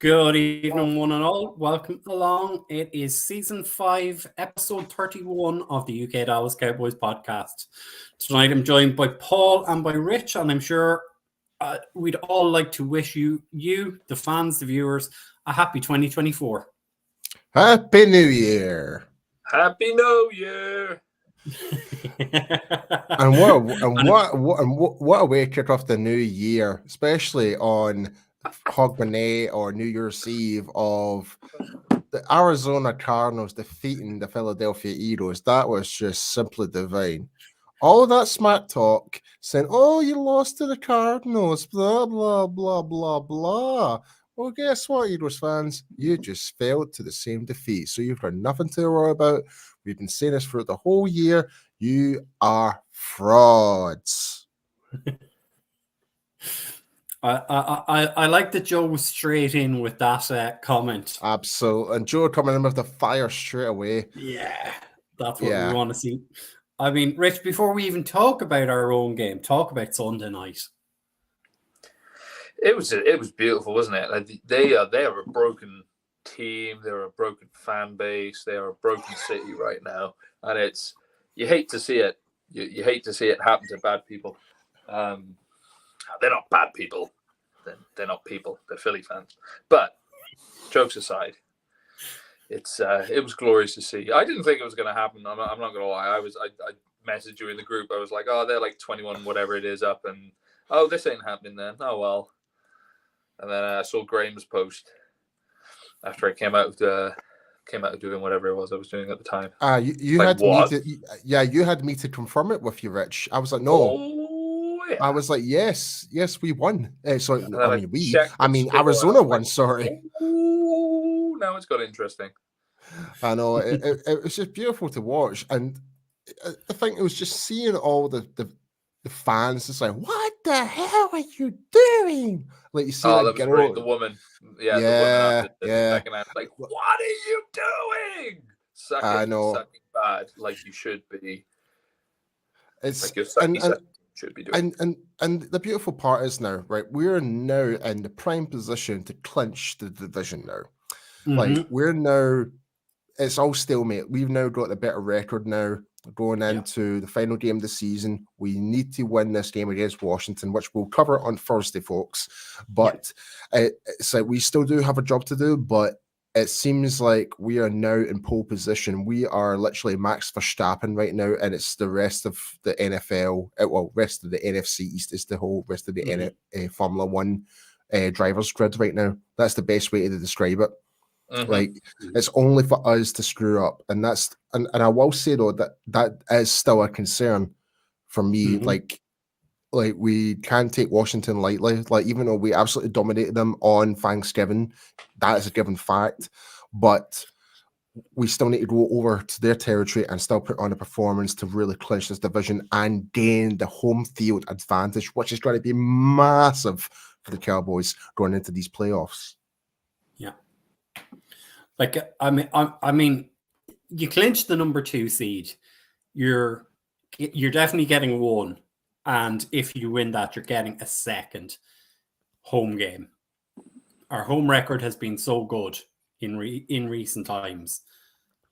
Good evening, one and all. Welcome along. It is season 5, episode 31 of the UK Dallas Cowboys podcast. Tonight I'm joined by Paul and by Rich, and I'm sure we'd all like to wish you, the fans, the viewers, a happy 2024. Happy New Year. Happy New Year. And what a way to kick off the new year, especially on Hogmanay or New Year's Eve of the Arizona Cardinals defeating the Philadelphia Eagles. That was just simply divine. All that smack talk saying, "Oh, you lost to the Cardinals," blah blah blah blah blah. Well, guess what, Eagles fans? You just failed to the same defeat, so you've got nothing to worry about. We've been saying this for the whole year. You are frauds. I like that Joe was straight in with that comment. Absolutely. And Joe coming in with the fire straight away. Yeah, that's what we want to see. I mean, Rich, before we even talk about our own game, talk about Sunday night. It was beautiful, wasn't it? Like they are a broken team. They're a broken fan base. They are a broken city right now, and you hate to see it. You hate to see it happen to bad people. They're not bad people. They're not people. They're Philly fans. But jokes aside, it was glorious to see. I didn't think it was going to happen. I'm not going to lie. I messaged you in the group. I was like, oh, they're like 21, whatever it is, up, and oh, this ain't happening then. Oh well. And then I saw Graham's post after I came out of doing whatever it was I was doing at the time. You like, had what? me to, you had me to confirm it with you, Rich. I was like, no. Oh, yeah. I was like, yes, we won. Sorry, I mean, Arizona won. Sorry. Ooh, now it's got interesting. I know it was just beautiful to watch, and I think it was just seeing all the fans just like, what the hell are you doing? Like you see, that was great. The woman, the woman after the second half, like, what are you doing? Sucking bad, like you should be. It's like you're should be doing. And the beautiful part is now, right? We're now in the prime position to clinch the division now. Mm-hmm. Like we're now, it's all stalemate. We've now got a better record now. Going into the final game of the season, we need to win this game against Washington, which we'll cover on Thursday, folks. But it's like we still do have a job to do, but it seems like we are now in pole position. We are literally Max Verstappen right now, and it's the rest of the NFL, rest of the NFC East is the whole rest of the Formula One drivers grid right now. That's the best way to describe it. Mm-hmm. Like it's only for us to screw up, and that's and I will say though that is still a concern for me. Mm-hmm. Like we can't take Washington lightly. Like even though we absolutely dominated them on Thanksgiving, that is a given fact. But we still need to go over to their territory and still put on a performance to really clinch this division and gain the home field advantage, which is going to be massive for the Cowboys going into these playoffs. Yeah. Like I mean, you clinch the number 2 seed. You're definitely getting one, and if you win that, you're getting a second home game. Our home record has been so good in recent times,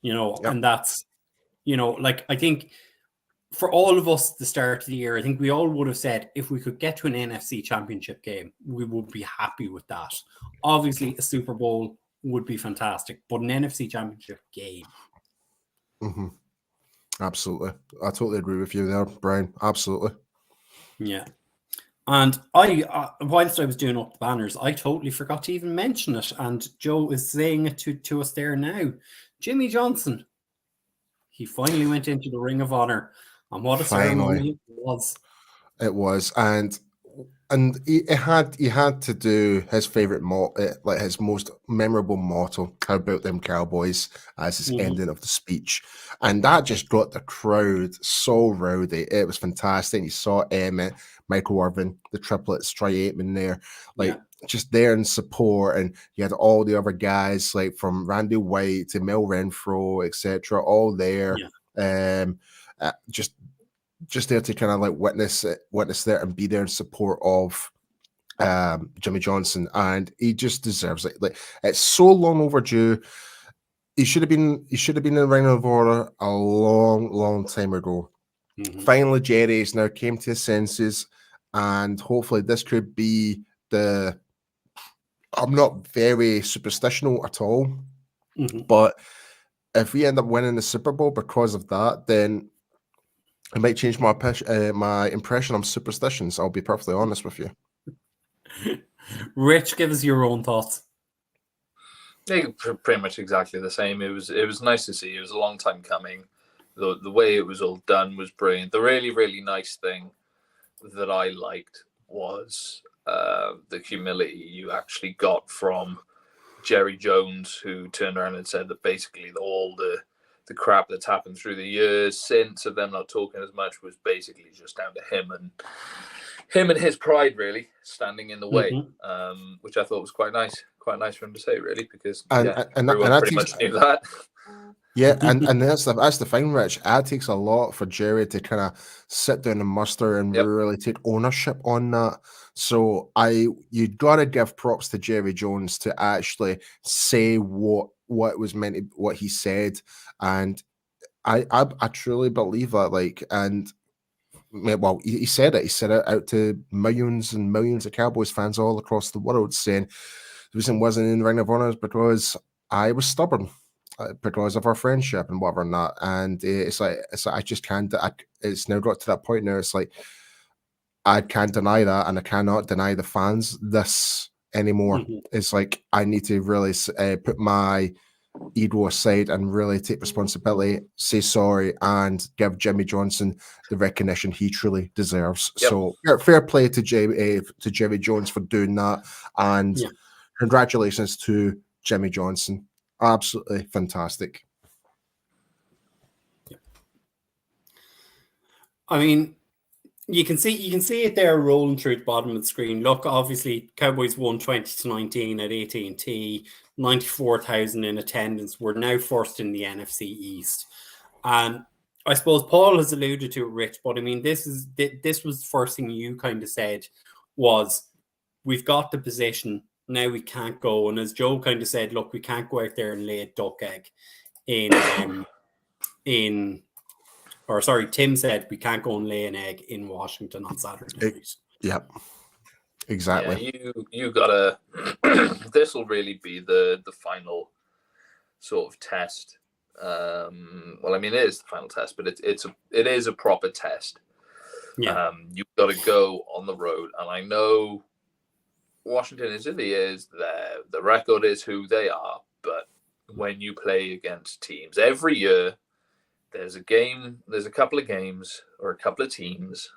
and that's, like I think for all of us, the start of the year, I think we all would have said if we could get to an NFC Championship game, we would be happy with that. Obviously, a Super Bowl would be fantastic, but an NFC Championship game. Mm-hmm. Absolutely. I totally agree with you there, Brian. Absolutely. Yeah. And I, whilst I was doing up the banners, I totally forgot to even mention it. And Joe is saying it to us there now. Jimmy Johnson, he finally went into the Ring of Honor. And what a ceremony it was. It was. And he had to do his favorite like his most memorable motto, "How about them Cowboys," as his ending of the speech, and that just got the crowd so rowdy. It was fantastic. You saw Emmett, Michael Irvin, the triplets, Troy Aikman there, just there in support, and you had all the other guys like from Randy White to Mel Renfro, etc., all there. Just there to kind of like witness there and be there in support of Jimmy Johnson, and he just deserves it. Like, it's so long overdue. He should have been in the Ring of Honor a long time ago. Finally, Jerry's now came to his senses, and hopefully this could be the. I'm not very superstitional at all, but if we end up winning the Super Bowl because of that, then it might change my impression on superstitions. I'll be perfectly honest with you. Rich, give us your own thoughts. Yeah, pretty much exactly the same. It was nice to see. It was a long time coming. The way it was all done was brilliant. The really nice thing that I liked was the humility you actually got from Jerry Jones, who turned around and said that basically all the crap that's happened through the years since of them not talking as much was basically just down to him and his pride really standing in the way, which I thought was quite nice for him to say, really, because everyone pretty much knew that. Yeah, and that's the thing, Rich. It takes a lot for Jerry to kind of sit down and muster and really take ownership on that. So you gotta give props to Jerry Jones to actually say what was meant, what he said, and I truly believe that. Like, and well, he said it. He said it out to millions and millions of Cowboys fans all across the world, saying the reason I wasn't in the Ring of Honor is because I was stubborn. Because of our friendship and whatever not, and it's like I just can't. It's now got to that point now. It's like I can't deny that, and I cannot deny the fans this anymore. It's like I need to really put my ego aside and really take responsibility, say sorry, and give Jimmy Johnson the recognition he truly deserves. So fair play to Jerry Jones for doing that, and congratulations to Jimmy Johnson. Absolutely fantastic. I mean, you can see it there rolling through the bottom of the screen. Look, obviously, Cowboys won 20-19 at AT&T, 94,000 in attendance. We're now first in the NFC East, and I suppose Paul has alluded to it, Rich. But I mean, this was the first thing you kind of said was we've got the position. Now we can't go. And as Joe kind of said, look, we can't go out there and lay a duck egg Tim said we can't go and lay an egg in Washington on Saturday night. Yep. Exactly. Yeah, you gotta this will really be the final sort of test. Well, I mean, it is the final test, but it is a proper test. Yeah. You've got to go on the road, and I know Washington is in the years. The record is who they are, but when you play against teams every year, there's a couple of games or a couple of teams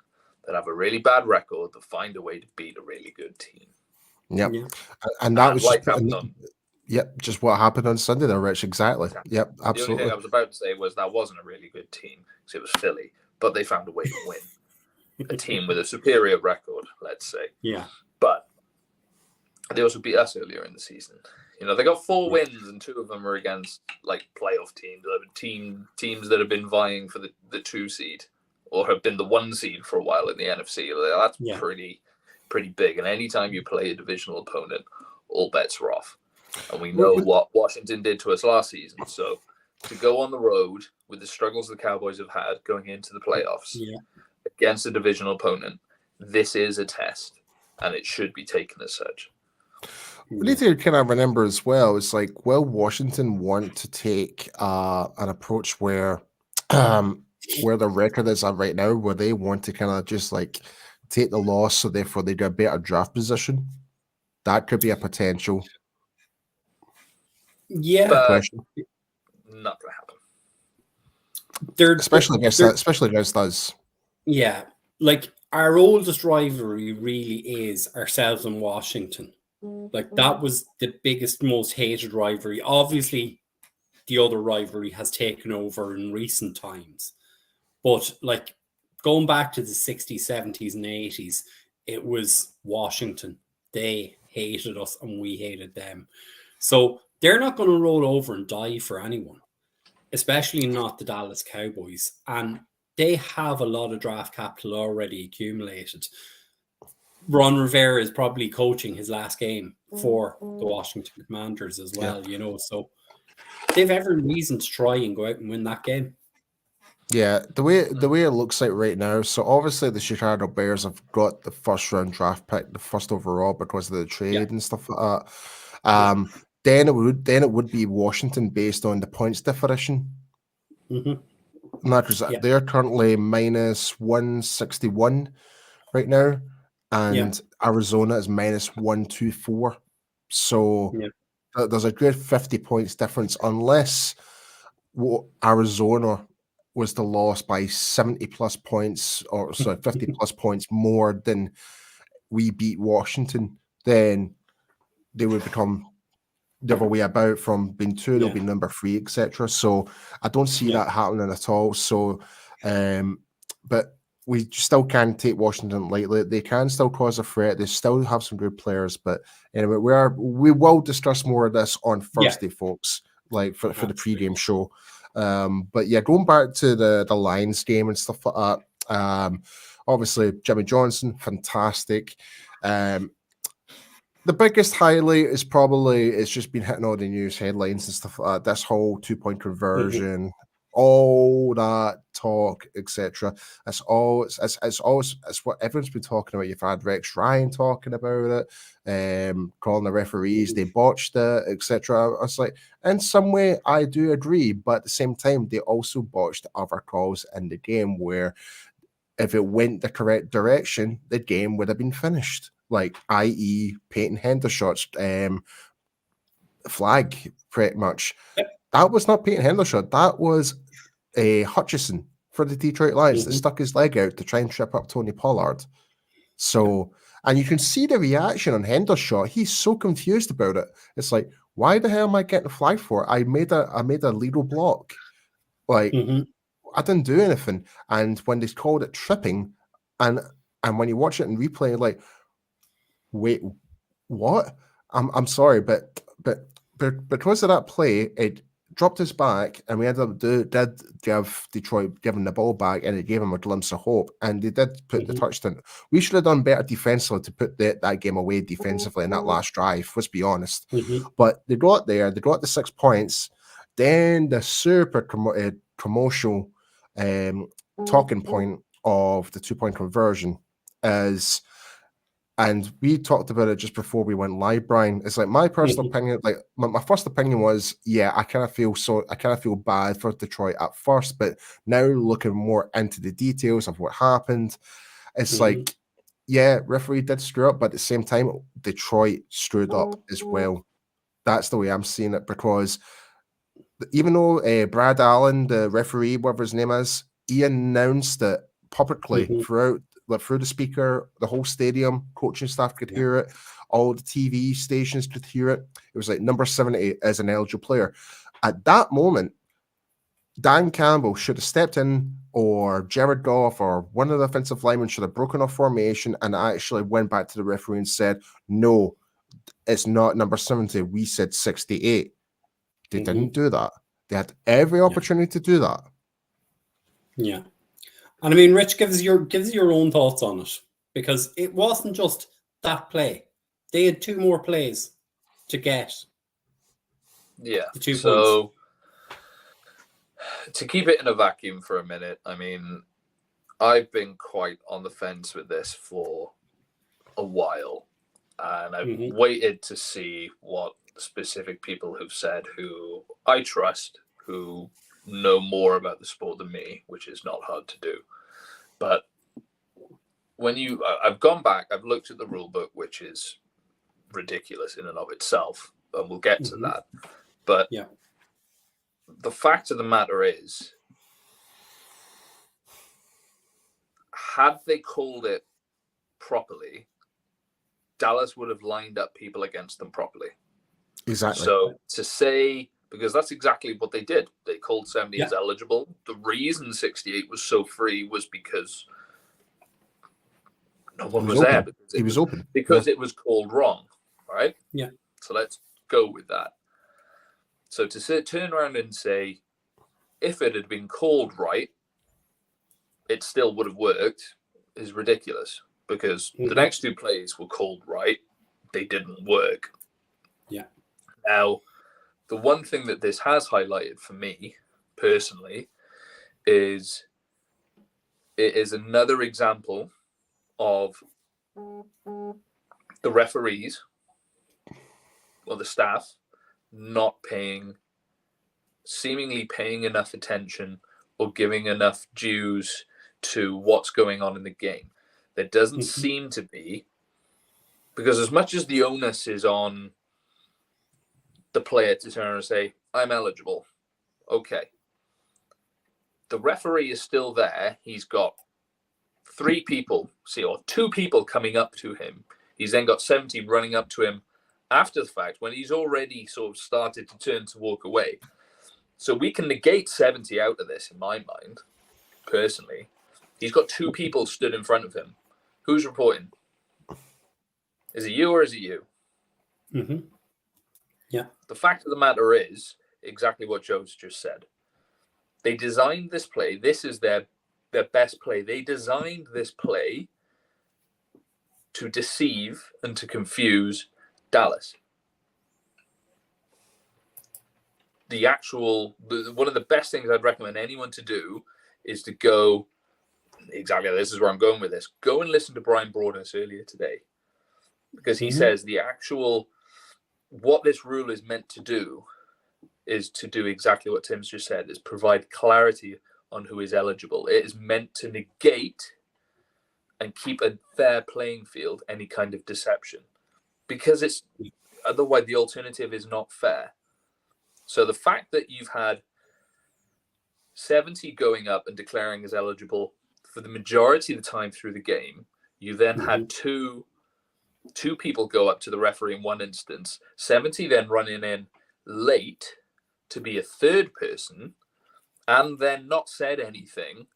that have a really bad record that find a way to beat a really good team. Yep. Yeah. And that was like just what happened on Sunday there, Rich. Exactly. Yep, absolutely. The only thing I was about to say was that wasn't a really good team because it was Philly, but they found a way to win. A team with a superior record, let's say. Yeah. But they also beat us earlier in the season. You know, they got 4 wins, and 2 of them are against like playoff teams that have been vying for the 2 seed or have been the 1 seed for a while in the NFC. That's pretty big. And anytime you play a divisional opponent, all bets are off. And we know what Washington did to us last season. So to go on the road with the struggles the Cowboys have had going into the playoffs against a divisional opponent, this is a test, and it should be taken as such. We need to kind of remember as well, it's like, will Washington want to take an approach where the record is at right now, where they want to kind of just like take the loss, so therefore they get a better draft position? That could be a potential. Yeah. Question. Not going to happen. Especially against us. Yeah. Like, our oldest rivalry really is ourselves and Washington. Like, that was the biggest, most hated rivalry. Obviously, the other rivalry has taken over in recent times. But, like, going back to the 60s, 70s, and 80s, it was Washington. They hated us and we hated them. So they're not going to roll over and die for anyone, especially not the Dallas Cowboys. And they have a lot of draft capital already accumulated. Ron Rivera is probably coaching his last game for the Washington Commanders as well, so they've every reason to try and go out and win that game. Yeah, the way it looks like right now, so obviously the Chicago Bears have got the first round draft pick, the first overall because of the trade and stuff like that. Then it would be Washington based on the points differential. Because they're currently minus 161 right now, and Arizona is minus 124. So there's a good 50 points difference unless Arizona was the loss by 70 plus points, or sorry, 50 plus points more than we beat Washington, then they would become the other way about. From being 2, they'll be number 3, etc. So I don't see that happening at all. So, but we still can't take Washington lightly. They can still cause a threat. They still have some good players. But anyway, we will discuss more of this on Thursday, folks, like for the pregame show. But yeah, going back to the Lions game and stuff like that. Obviously, Jimmy Johnson, fantastic. The biggest highlight is probably it's just been hitting all the news headlines and stuff like that. This whole 2-point conversion, all that talk, etc. It's what everyone's been talking about. You've had Rex Ryan talking about it, calling the referees they botched it, etc. I was like, in some way, I do agree, but at the same time, they also botched other calls in the game where if it went the correct direction, the game would have been finished. Like, i.e., Peyton Hendershot's flag, pretty much. That was not Peyton Hendershot. That was a Hutchison for the Detroit Lions that stuck his leg out to try and trip up Tony Pollard. So, and you can see the reaction on Hendershot. He's so confused about it. It's like, why the hell am I getting flagged for? I made a legal block. Like, I didn't do anything. And when they called it tripping, and when you watch it in replay, like, wait, what? I'm sorry, but because of that play, it dropped his back, and we ended up did give Detroit giving the ball back, and it gave him a glimpse of hope, and they did put the touchdown. We should have done better defensively to put that game away defensively in that last drive. Let's be honest. But they got there, they got the 6 points. Then the super promotional talking point of the 2-point conversion is. And we talked about it just before we went live, Brian. It's like my personal opinion. Like my first opinion was, I kind of feel bad for Detroit at first, but now looking more into the details of what happened, it's like, referee did screw up, but at the same time, Detroit screwed up as well. That's the way I'm seeing it, because even though Brad Allen, the referee, whatever his name is, he announced it publicly through the speaker, the whole stadium, coaching staff could hear it, all the TV stations could hear it. It was like number 70 as an eligible player. At that moment, Dan Campbell should have stepped in, or Jared Goff or one of the offensive linemen should have broken off formation and actually went back to the referee and said, no, it's not number 70. We said 68. They didn't do that. They had every opportunity to do that. Yeah. And I mean, Rich, gives your own thoughts on it, because it wasn't just that play. They had 2 more plays to get. Yeah. The 2 so points. To keep it in a vacuum for a minute, I mean, I've been quite on the fence with this for a while, and I've waited to see what specific people have said who I trust, who know more about the sport than me, which is not hard to do. But when I've gone back, I've looked at the rule book, which is ridiculous in and of itself, and we'll get to that. But the fact of the matter is, had they called it properly, Dallas would have lined up people against them properly. Exactly. So to say, because that's exactly what they did. They called 70 as eligible. The reason 68 was so free was because no one was there. He was open. Because it was called wrong, right? Yeah. So let's go with that. So to turn around and say, if it had been called right, it still would have worked, is ridiculous. because the next two plays were called right. They didn't work. Yeah. Now, the one thing that this has highlighted for me personally is it is another example of the referees or the staff not seemingly paying enough attention or giving enough dues to what's going on in the game. There doesn't seem to be, because as much as the onus is on the player to turn and say, I'm eligible, okay. The referee is still there. He's got two people coming up to him. He's then got 70 running up to him after the fact when he's already sort of started to turn to walk away. So we can negate 70 out of this, in my mind, personally. He's got two people stood in front of him. Who's reporting? Is it you or is it you? Yeah. The fact of the matter is exactly what Joe's just said. They designed this play. This is their best play. They designed this play to deceive and to confuse Dallas. One of the best things I'd recommend anyone to do is to go, exactly, this is where I'm going with this. Go and listen to Brian Broadus earlier today, because he says what this rule is meant to do is to do exactly what Tim's just said, is provide clarity on who is eligible. It is meant to negate and keep a fair playing field any kind of deception, because otherwise the alternative is not fair. So the fact that you've had 70 going up and declaring as eligible for the majority of the time through the game, you then had two people go up to the referee in one instance, 70 then running in late to be a third person, and then not said anything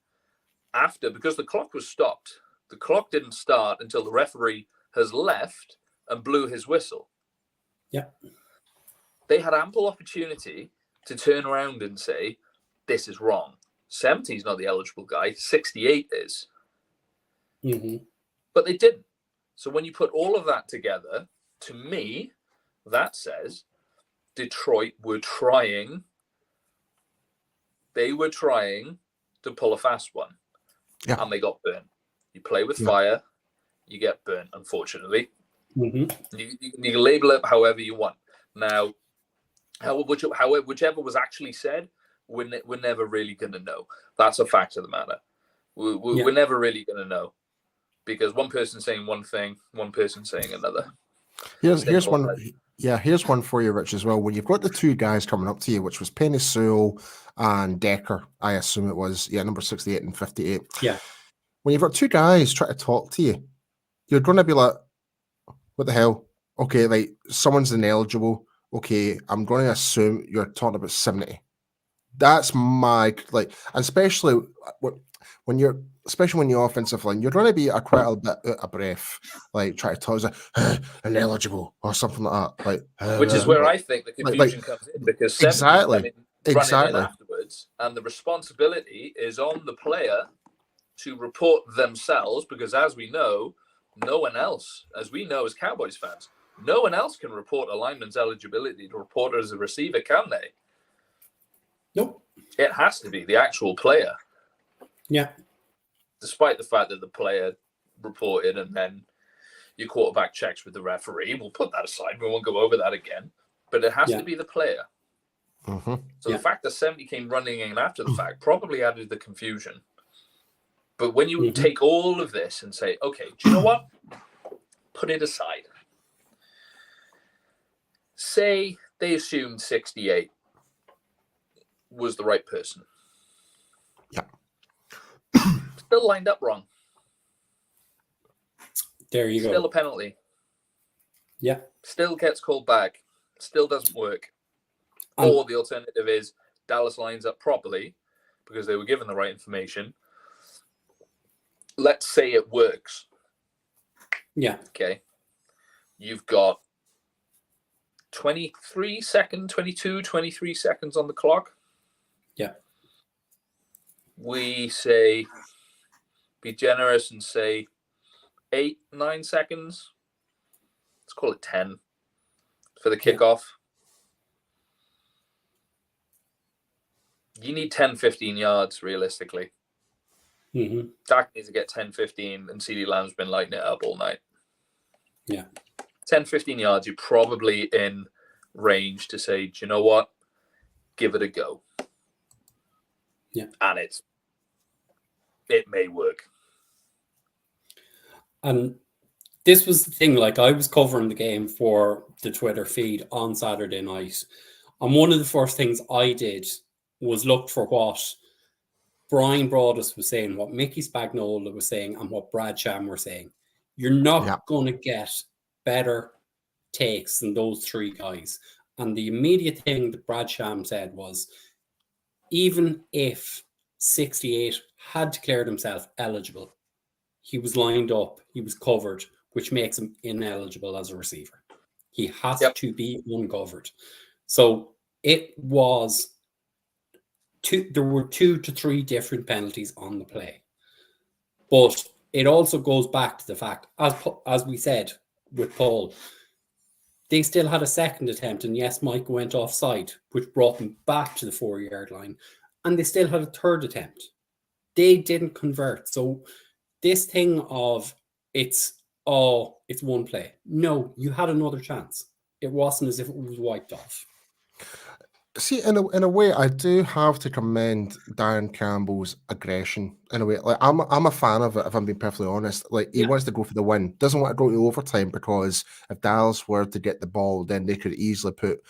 after, because the clock was stopped. The clock didn't start until the referee has left and blew his whistle. Yeah. They had ample opportunity to turn around and say, this is wrong. 70 is not the eligible guy, 68 is. But they didn't. So when you put all of that together, to me, that says Detroit were trying to pull a fast one. Yeah. And they got burnt. You play with fire, you get burnt, unfortunately. You can label it however you want. Now, whichever was actually said, we're never really going to know. That's a fact of the matter. We're never really going to know, because one person saying one thing, one person saying another. Here's one. Yeah, here's one for you, Rich, as well. When you've got the two guys coming up to you, which was Penny Sewell and Decker, I assume it was, number 68 and 58. Yeah. When you've got two guys trying to talk to you, you're going to be like, what the hell? Okay, like, someone's ineligible. Okay, I'm going to assume you're talking about 70. That's my, like, especially when you're offensive line, you're going to be quite a bit out of breath, like try to talk like ineligible or something like that. Like, which is where I think the confusion comes in, because exactly running in afterwards, and the responsibility is on the player to report themselves, because as we know, no one else, as we know as Cowboys fans, no one else can report a lineman's eligibility to report as a receiver, can they? Nope. It has to be the actual player. Yeah. Despite the fact that the player reported and then your quarterback checks with the referee. We'll put that aside. We won't go over that again. But it has to be the player. So the fact that 70 came running in after the fact probably added the confusion. But when you take all of this and say, okay, do you know what? Put it aside. Say they assumed 68 was the right person. Yeah. Still lined up wrong. There you go. Still a penalty. Yeah. Still gets called back. Still doesn't work. Or the alternative is Dallas lines up properly because they were given the right information. Let's say it works. Yeah. Okay. You've got 23 seconds on the clock. Yeah. We say, be generous and say 8, 9 seconds. Let's call it 10 for the kickoff. You need 10, 15 yards realistically. Dak needs to get 10, 15, and CeeDee Lamb's been lighting it up all night. Yeah. 10, 15 yards, you're probably in range to say, do you know what? Give it a go. Yeah. And it may work. And this was the thing, like I was covering the game for the Twitter feed on Saturday night. And one of the first things I did was look for what Brian Broaddus was saying, what Mickey Spagnola was saying, and what Brad Sham were saying. You're not going to get better takes than those three guys. And the immediate thing that Brad Sham said was, even if 68 had declared himself eligible, he was lined up, he was covered, which makes him ineligible as a receiver. He has to be uncovered. So it was there were 2 to 3 different penalties on the play. But it also goes back to the fact, as we said with Paul, they still had a second attempt, and yes, Mike went offside, which brought them back to the 4-yard line, and they still had a third attempt. They didn't convert. So this thing of it's one play. No, you had another chance. It wasn't as if it was wiped off. See, in a way, I do have to commend Dan Campbell's aggression. In a way, like I'm a fan of it. If I'm being perfectly honest, like he wants to go for the win, doesn't want to go to overtime, because if Dallas were to get the ball, then they could easily put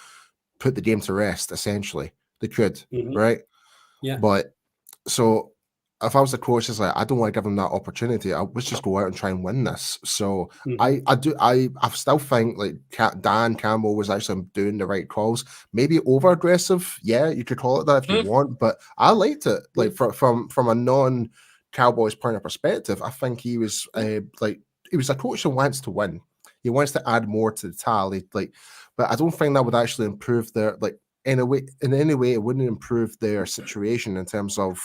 the game to rest. Essentially, they could, right? Yeah. But so if I was the coach, it's like I don't want to give him that opportunity. I would just go out and try and win this. So I still think like Dan Campbell was actually doing the right calls. Maybe over aggressive, yeah, you could call it that if you want. But I liked it. Like from a non-Cowboys point of perspective, I think he was he was a coach who wants to win. He wants to add more to the tally. But I don't think that would actually improve their in any way it wouldn't improve their situation in terms of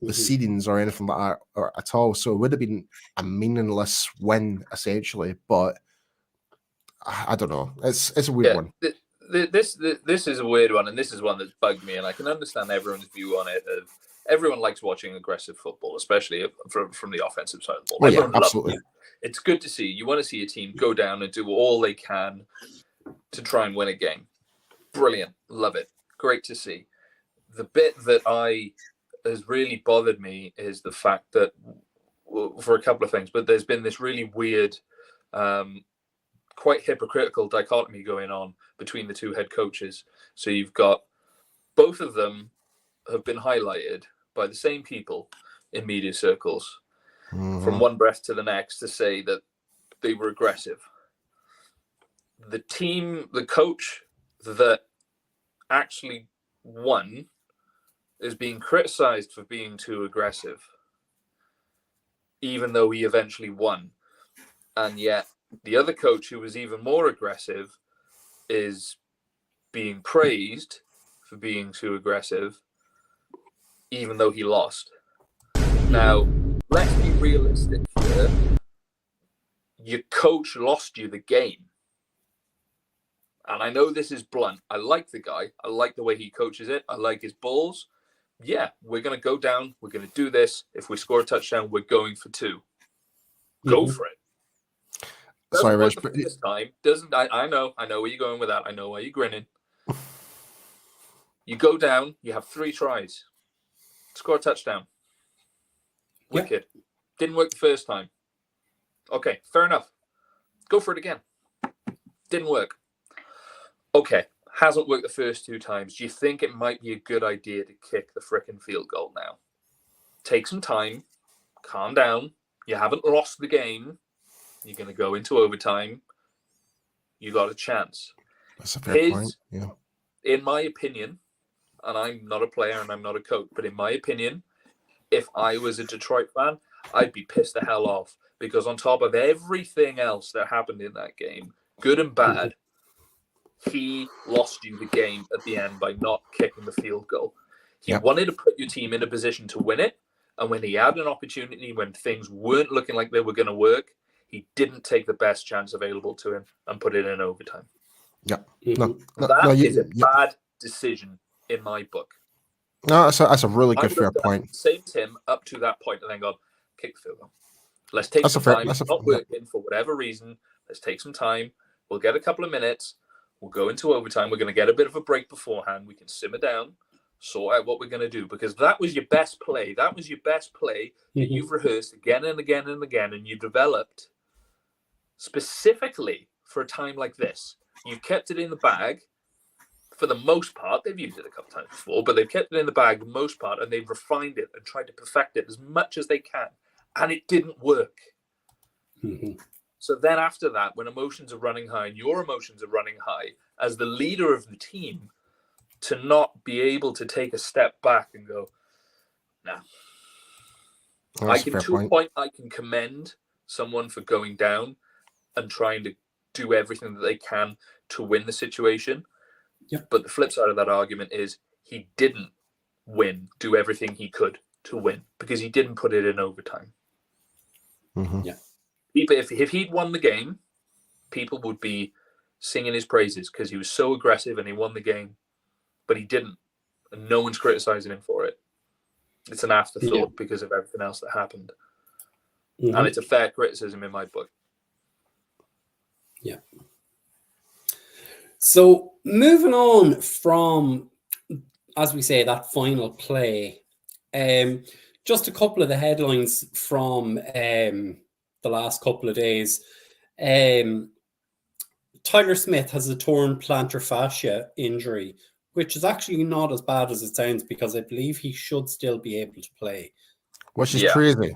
the seedings or anything like that or at all. So it would have been a meaningless win essentially. But I don't know. It's a weird one. This is a weird one, and this is one that's bugged me. And I can understand everyone's view on it. Everyone likes watching aggressive football, especially from the offensive side of the ball. Oh, yeah, absolutely. It's good to see. You want to see a team go down and do all they can to try and win a game. Brilliant. Love it. Great to see. The bit that has really bothered me is the fact that, for a couple of things, but there's been this really weird, quite hypocritical dichotomy going on between the two head coaches. So you've got both of them have been highlighted by the same people in media circles from one breath to the next to say that they were aggressive. The coach that actually won is being criticized for being too aggressive, even though he eventually won. And yet the other coach who was even more aggressive is being praised for being too aggressive, even though he lost. Now, let's be realistic here. Your coach lost you the game. And I know this is blunt. I like the guy. I like the way he coaches it. I like his balls. Yeah, we're going to go down. We're going to do this. If we score a touchdown, we're going for 2. Go for it. Sorry, Rich. This time doesn't. I know where you're going with that. I know why you're grinning. You go down. You have 3 tries. Score a touchdown. Wicked. Didn't work the first time. Okay, fair enough. Go for it again. Didn't work. Okay, hasn't worked the first 2 times. Do you think it might be a good idea to kick the frickin' field goal now? Take some time. Calm down. You haven't lost the game. You're going to go into overtime. You got a chance. That's a fair point. Yeah. In my opinion, and I'm not a player and I'm not a coach, but in my opinion, if I was a Detroit fan, I'd be pissed the hell off, because on top of everything else that happened in that game, good and bad, he lost you the game at the end by not kicking the field goal. He wanted to put your team in a position to win it, and when he had an opportunity, when things weren't looking like they were going to work, he didn't take the best chance available to him and put it in overtime. Yeah. That is a bad decision in my book. No, that's a really good fair point. Same as him up to that point, and then gone, kick the field goal. Let's take some time. It's not working for whatever reason. Let's take some time. We'll get a couple of minutes. We'll go into overtime. We're going to get a bit of a break beforehand. We can simmer down, sort out what we're going to do, because that was your best play. That was your best play that you've rehearsed again and again and again, and you developed specifically for a time like this. You've kept it in the bag. For the most part, they've used it a couple times before, but they've kept it in the bag for the most part, and they've refined it and tried to perfect it as much as they can, and it didn't work. So then after that, when emotions are running high and your emotions are running high, as the leader of the team, to not be able to take a step back and go, nah. I can commend someone for going down and trying to do everything that they can to win the situation. Yep. But the flip side of that argument is he didn't do everything he could to win, because he didn't put it in overtime. Yeah. If he'd won the game, people would be singing his praises because he was so aggressive and he won the game, but he didn't. And no one's criticizing him for it. It's an afterthought because of everything else that happened. And it's a fair criticism in my book. Yeah. So moving on from, as we say, that final play, just a couple of the headlines from the last couple of days. Tyler Smith has a torn plantar fascia injury, which is actually not as bad as it sounds, because I believe he should still be able to play. Which is crazy.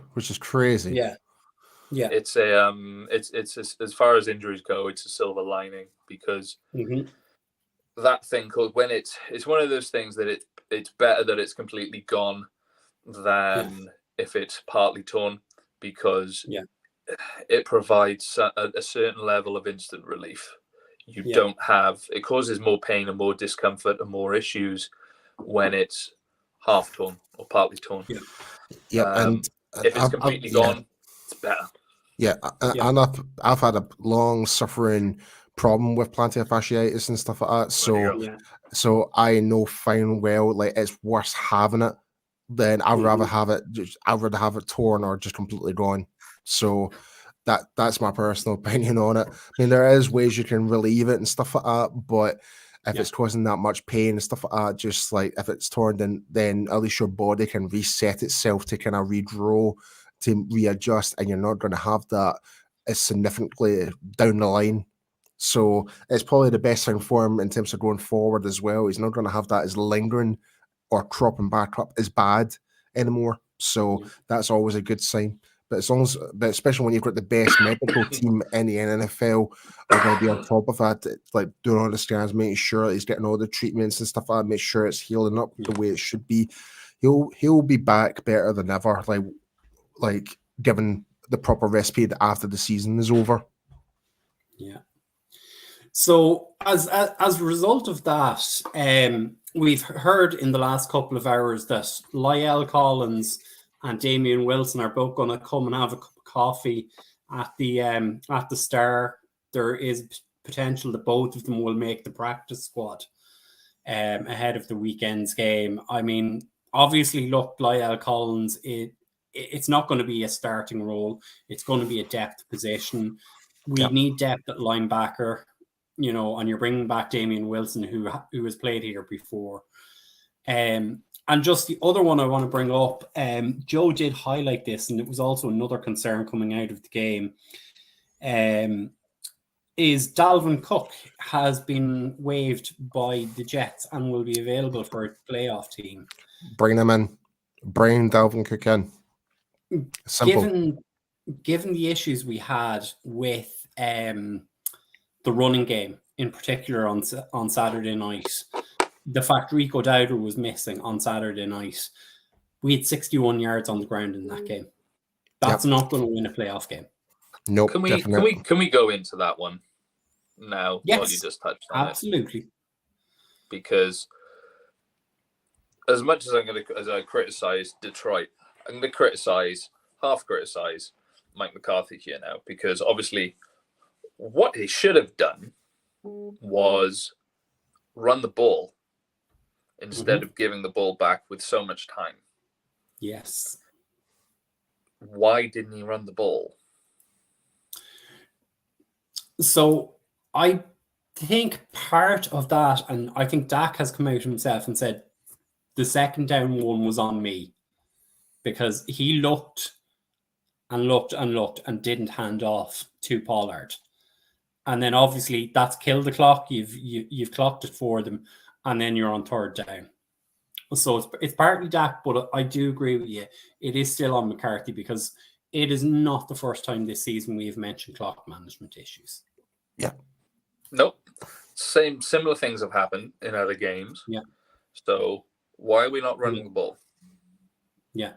Yeah. Yeah. It's it's as far as injuries go, it's a silver lining, because that thing called, when it's one of those things that it's better that it's completely gone than if it's partly torn, because it provides a certain level of instant relief. You don't have, it causes more pain and more discomfort and more issues when it's half torn or partly torn. And if it's completely gone, it's better. And I've had a long suffering problem with plantar fasciitis and stuff like that. So I know fine well, like, it's worse having it than I'd rather have it. I'd rather have it torn or just completely gone. So that's my personal opinion on it. I mean, there is ways you can relieve it and stuff like that, but if it's causing that much pain and stuff like that, just like if it's torn, then at least your body can reset itself to kind of regrow, to readjust, and you're not going to have that as significantly down the line. So it's probably the best thing for him in terms of going forward as well. He's not going to have that as lingering or cropping back up as bad anymore. So that's always a good sign. But especially when you've got the best medical team in the NFL, are going to be on top of that, like doing all the scans, making sure that he's getting all the treatments and stuff like that, make sure it's healing up the way it should be. He'll be back better than ever, like given the proper rest period after the season is over. Yeah. So as a result of that, we've heard in the last couple of hours that La'el Collins and Damian Wilson are both going to come and have a cup of coffee at the Star. There is potential that both of them will make the practice squad ahead of the weekend's game. I mean, obviously, look, La'el Collins, it's not going to be a starting role. It's going to be a depth position. We need depth at linebacker, and you're bringing back Damian Wilson, who has played here before. And just the other one I want to bring up, Joe did highlight this, and it was also another concern coming out of the game, is Dalvin Cook has been waived by the Jets and will be available for a playoff team. Bring him in. Bring Dalvin Cook in. Simple. Given the issues we had with the running game, in particular on Saturday night, the fact Rico Dowdle was missing on Saturday night, we had 61 yards on the ground in that game. That's not going to win a playoff game. Nope. Can we go into that one now? Yes, while you just touched on absolutely. it? Because as much as I criticize Detroit, I'm going to half criticize Mike McCarthy here now, because obviously what he should have done was run the ball instead of giving the ball back with so much time. Yes. Why didn't he run the ball? So I think part of that, and I think Dak has come out himself and said the second down one was on me, because he looked and looked and looked and didn't hand off to Pollard. And then obviously that's killed the clock. You've clocked it for them, and then you're on third down. So it's partly Dak, but I do agree with you. It is still on McCarthy, because it is not the first time this season we've mentioned clock management issues. Yeah. Nope. Similar things have happened in other games. Yeah. So why are we not running the ball? Yeah.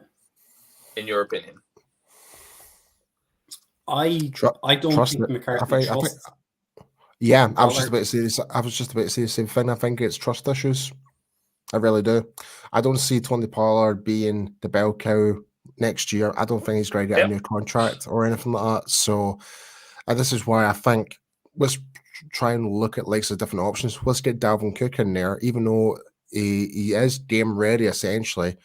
In your opinion? I don't trust think it. McCarthy trusts. Yeah, I was Pollard. just about to say this. I was just about to say the same thing. I think it's trust issues. I really do. I don't see Tony Pollard being the bell cow next year. I don't think he's going to get a new contract or anything like that. So this is why I think let's try and look at like the different options. Let's get Dalvin Cook in there, even though he is game ready essentially.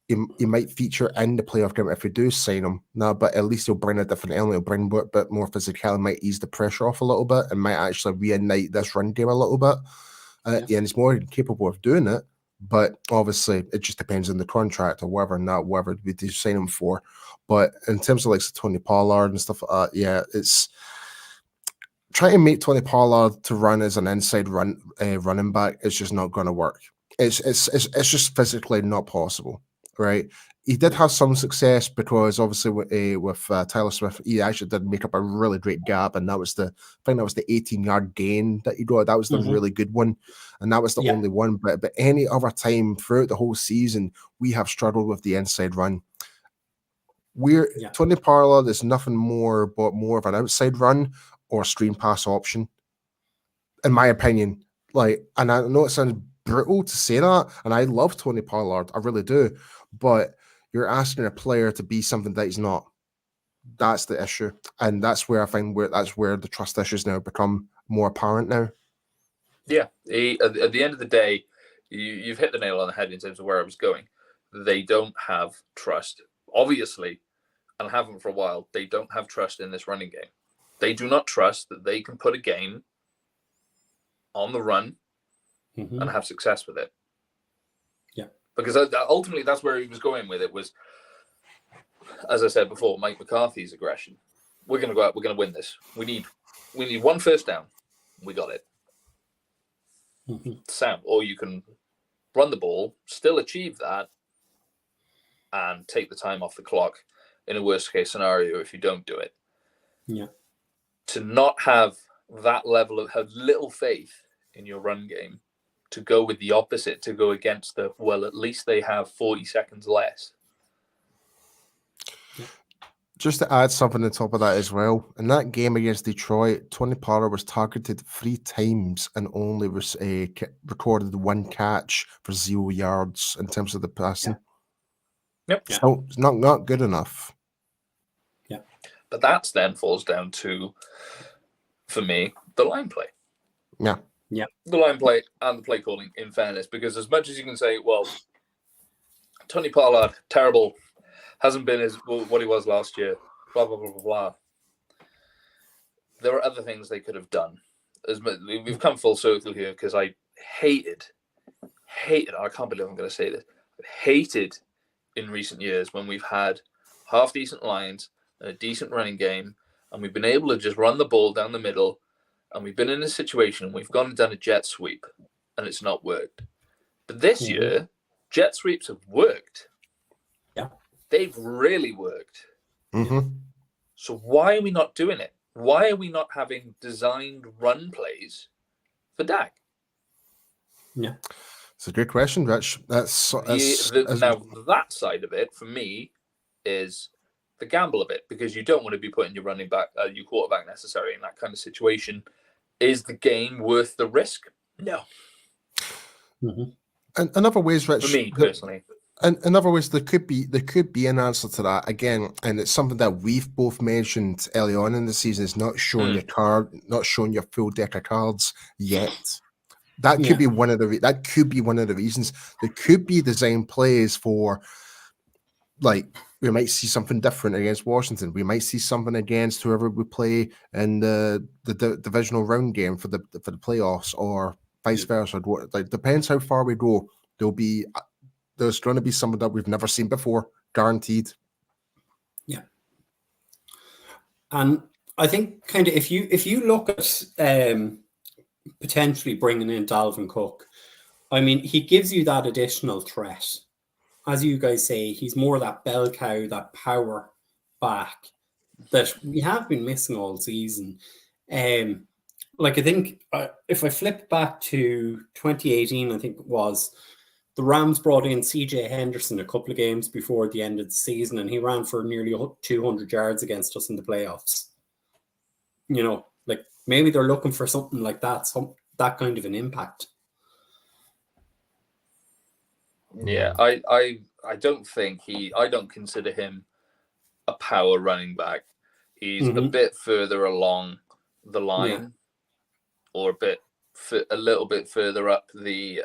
He might feature in the playoff game if we do sign him. No, but at least he'll bring a different element. He'll bring a bit more physicality, might ease the pressure off a little bit, and might actually reignite this run game a little bit. And he's more capable of doing it. But obviously, it just depends on the contract or whatever we do sign him for. But in terms of like Tony Pollard and stuff like that, it's trying to make Tony Pollard to run as an inside running back. It's just not going to work. It's just physically not possible. Right, he did have some success because obviously with Tyler Smith, he actually did make up a really great gap, and that was the 18-yard gain that he got. That was the really good one, and that was the only one. But any other time throughout the whole season, we have struggled with the inside run. Tony Pollard is nothing more but more of an outside run or screen pass option, in my opinion. Like, and I know it sounds brutal to say that, and I love Tony Pollard, I really do. But you're asking a player to be something that he's not. That's the issue, and that's where I find that's where the trust issues now become more apparent now. Yeah, at the end of the day, you've hit the nail on the head in terms of where I was going. They don't have trust, obviously, and haven't for a while. They don't have trust in this running game. They do not trust that they can put a game on the run and have success with it. Because ultimately, that's where he was going with it. Was, as I said before, Mike McCarthy's aggression. We're going to go out. We're going to win this. We need one first down. We got it. Sam, or you can run the ball, still achieve that, and take the time off the clock in a worst case scenario if you don't do it. Yeah. To not have that level of have little faith in your run game. To go with the opposite, to go against at least they have 40 seconds less. Just to add something on top of that as well, in that game against Detroit, Tony Pollard was targeted 3 times and only recorded 1 catch for 0 yards in terms of the passing. Yep. So it's not good enough. Yeah. But that then falls down to, for me, the line play. Yeah. Yeah, the line play and the play calling, in fairness, because as much as you can say, well, Tony Pollard, terrible, hasn't been what he was last year, blah, blah, blah, blah, blah. There are other things they could have done. We've come full circle here because I hated, I can't believe I'm going to say this, hated in recent years when we've had half-decent lines and a decent running game, and we've been able to just run the ball down the middle. And we've been in a situation, we've gone and done a jet sweep, and it's not worked. But this year, jet sweeps have worked. Yeah. They've really worked. Mm-hmm. So why are we not doing it? Why are we not having designed run plays for Dak? Yeah. It's a good question, Rich. Now, that side of it, for me, is the gamble a bit, because you don't want to be putting your running back, your quarterback necessarily in that kind of situation. Is the game worth the risk? No. And in other ways, Rich, for me personally, And in other words, there could be an answer to that again, and it's something that we've both mentioned early on in the season. Is not showing not showing your full deck of cards yet. That could be one of the reasons. There could be design plays for, like, we might see something different against Washington. We might see something against whoever we play in the divisional round game for the playoffs, or vice versa. Like, depends how far we go. There's going to be something that we've never seen before, guaranteed. Yeah. And I think kind of if you look at potentially bringing in Dalvin Cook, I mean, he gives you that additional threat. As you guys say, he's more that bell cow, that power back that we have been missing all season. Like, I think if I flip back to 2018, I think it was, the Rams brought in CJ Henderson a couple of games before the end of the season, and he ran for nearly 200 yards against us in the playoffs. You know, like, maybe they're looking for something like that, that kind of an impact. Yeah, I don't consider him a power running back. He's a bit further along the line, or a little bit further up the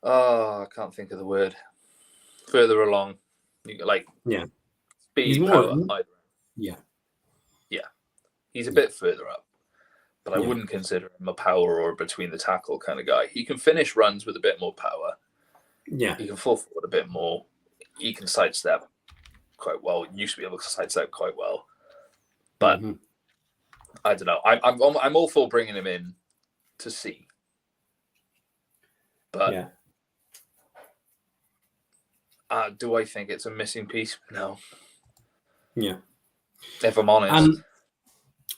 I can't think of the word. Further along, like speed, power. Yeah. He's a bit further up, but I wouldn't consider him a power or between the tackle kind of guy. He can finish runs with a bit more power. Yeah, he can fall forward a bit more. He can sidestep quite well. He used to be able to sidestep quite well, but I don't know. I'm all for bringing him in to see, but. Do I think it's a missing piece? No. Yeah. If I'm honest.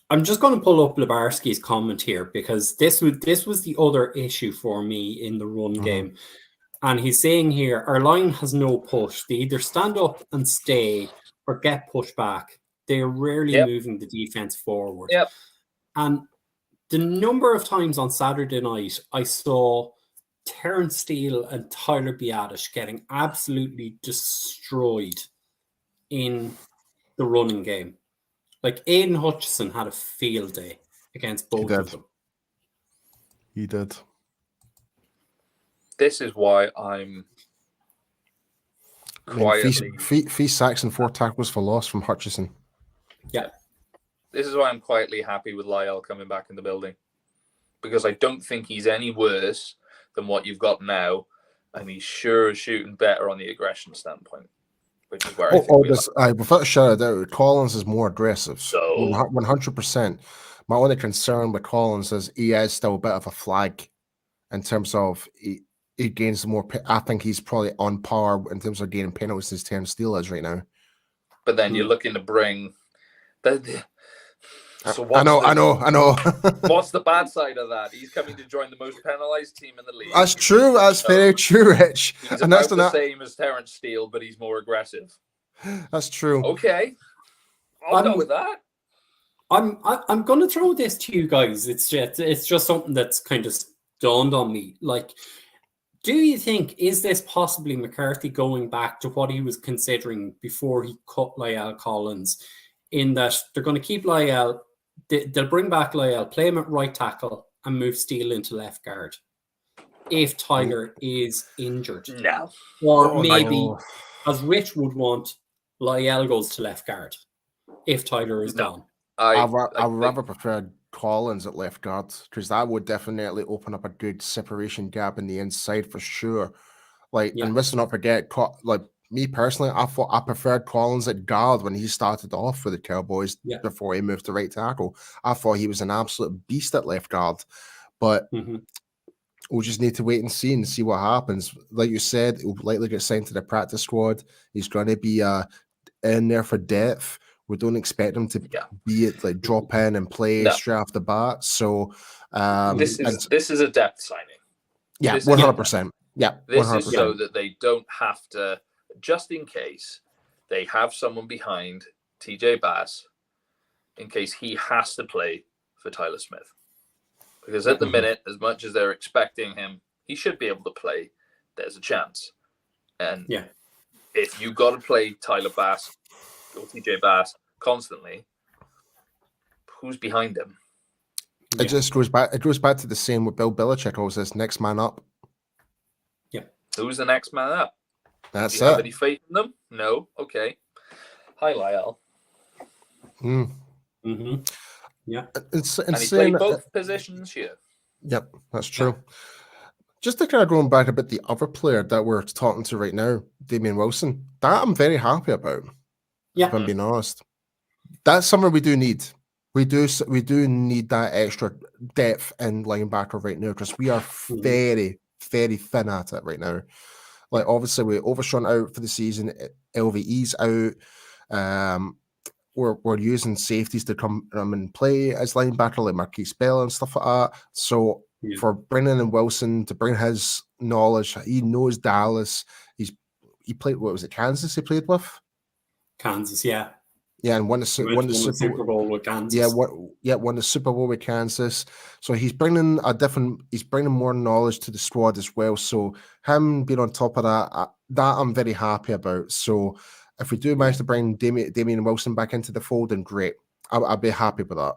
I'm just going to pull up Lebarski's comment here, because this was the other issue for me in the run game. And he's saying here, our line has no push. They either stand up and stay or get pushed back. They are rarely moving the defense forward. Yep. And the number of times on Saturday night I saw Terrence Steele and Tyler Biadasz getting absolutely destroyed in the running game. Like, Aiden Hutchinson had a field day against both of them. He did. This is why I'm quietly... 3 sacks and 4 tackles for loss from Hutchinson. Yeah. This is why I'm quietly happy with Lyle coming back in the building. Because I don't think he's any worse than what you've got now, and he's sure shooting better on the aggression standpoint, which is where I think without a shadow of doubt, Collins is more aggressive. So 100%. My only concern with Collins is he is still a bit of a flag in terms of he gains more. I think he's probably on par in terms of gaining penalties as Terrence Steele is right now. But then you're looking to bring. So I know. What's the bad side of that? He's coming to join the most penalized team in the league. That's true. That's very true, Rich. He's about the same as Terrence Steele, but he's more aggressive. That's true. Okay, I'll go with that. I'm going to throw this to you guys. It's just something that's kind of dawned on me. Like, do you think, is this possibly McCarthy going back to what he was considering before he cut Lyle Collins, in that they're going to keep Lyle, they'll bring back Lyle, play him at right tackle, and move Steele into left guard if Tyler is injured? No. Or maybe, as Rich would want, Lyle goes to left guard if Tyler is gone. I rather prefer Collins at left guard, because that would definitely open up a good separation gap in the inside for sure. And let's not forget, me personally, I preferred Collins at guard when he started off for the Cowboys before he moved to right tackle. I thought he was an absolute beast at left guard, but we'll just need to wait and see what happens. Like you said, he'll likely get signed to the practice squad. He's going to be in there for depth. We don't expect him to be it drop in and play straight off the bat. So this is a depth signing. Yeah, 100%. Yeah, this is so that they don't have to. Just in case they have someone behind TJ Bass, in case he has to play for Tyler Smith. Because at the minute, as much as they're expecting him, he should be able to play. there's a chance. And yeah, if you got to play Tyler Bass or TJ Bass constantly, who's behind him? It just goes back. It goes back to the same with Bill Belichick always says, next man up. yeah. Who's the next man up? That's Do you have it. any faith in them? No. Okay. Hi, Lyle. Yeah. It's And he insane. played both positions here. Yep, that's true. Just to kind of going back about the other player that we're talking to right now, Damian Wilson, that I'm very happy about. Yeah. If I'm being honest. That's something we do need. We do need that extra depth in linebacker right now because we are very, very thin at it right now. Like obviously we Overshawn out for the season, LVE's out. We're using safeties to come and play as linebacker like Marquise Bell and stuff like that. So for bringing in Wilson to bring his knowledge, he knows Dallas. He played, what was it, Kansas he played with? Kansas, yeah. Yeah, and won the Super Bowl with Kansas. Won the Super Bowl with Kansas. So he's bringing more knowledge to the squad as well. So him being on top of that I'm very happy about. So if we do manage to bring Damian Wilson back into the fold, then great. I'll be happy with that.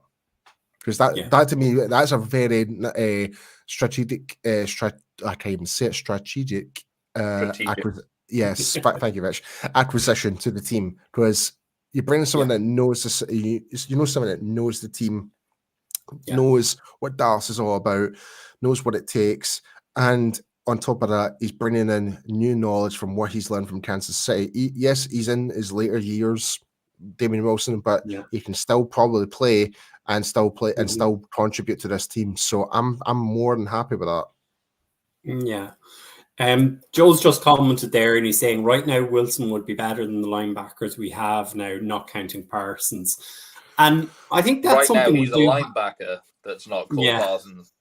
Because that to me, that's a very strategic. I can't even say it. Strategic. Yes, thank you, Rich. Acquisition to the team, because you bring someone that knows this. You know, someone that knows the team, knows what Dallas is all about, knows what it takes, and on top of that, he's bringing in new knowledge from what he's learned from Kansas City. Yes, he's in his later years, Damian Wilson, but he can still probably play and still contribute to this team. So I'm more than happy with that. Yeah. Joe's just commented there, and he's saying right now Wilson would be better than the linebackers we have now, not counting Parsons. And I think that's right something now he's a linebacker that's not called Parsons.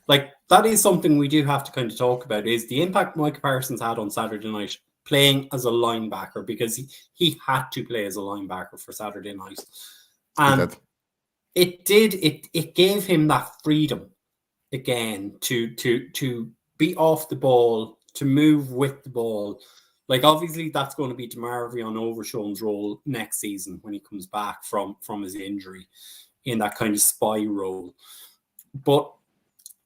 Like that is something we do have to kind of talk about, is the impact Micah Parsons had on Saturday night playing as a linebacker, because he had to play as a linebacker for Saturday night. And it gave him that freedom again to be off the ball, to move with the ball. Like obviously that's going to be DeMarvion Overshown's role next season when he comes back from his injury in that kind of spy role. But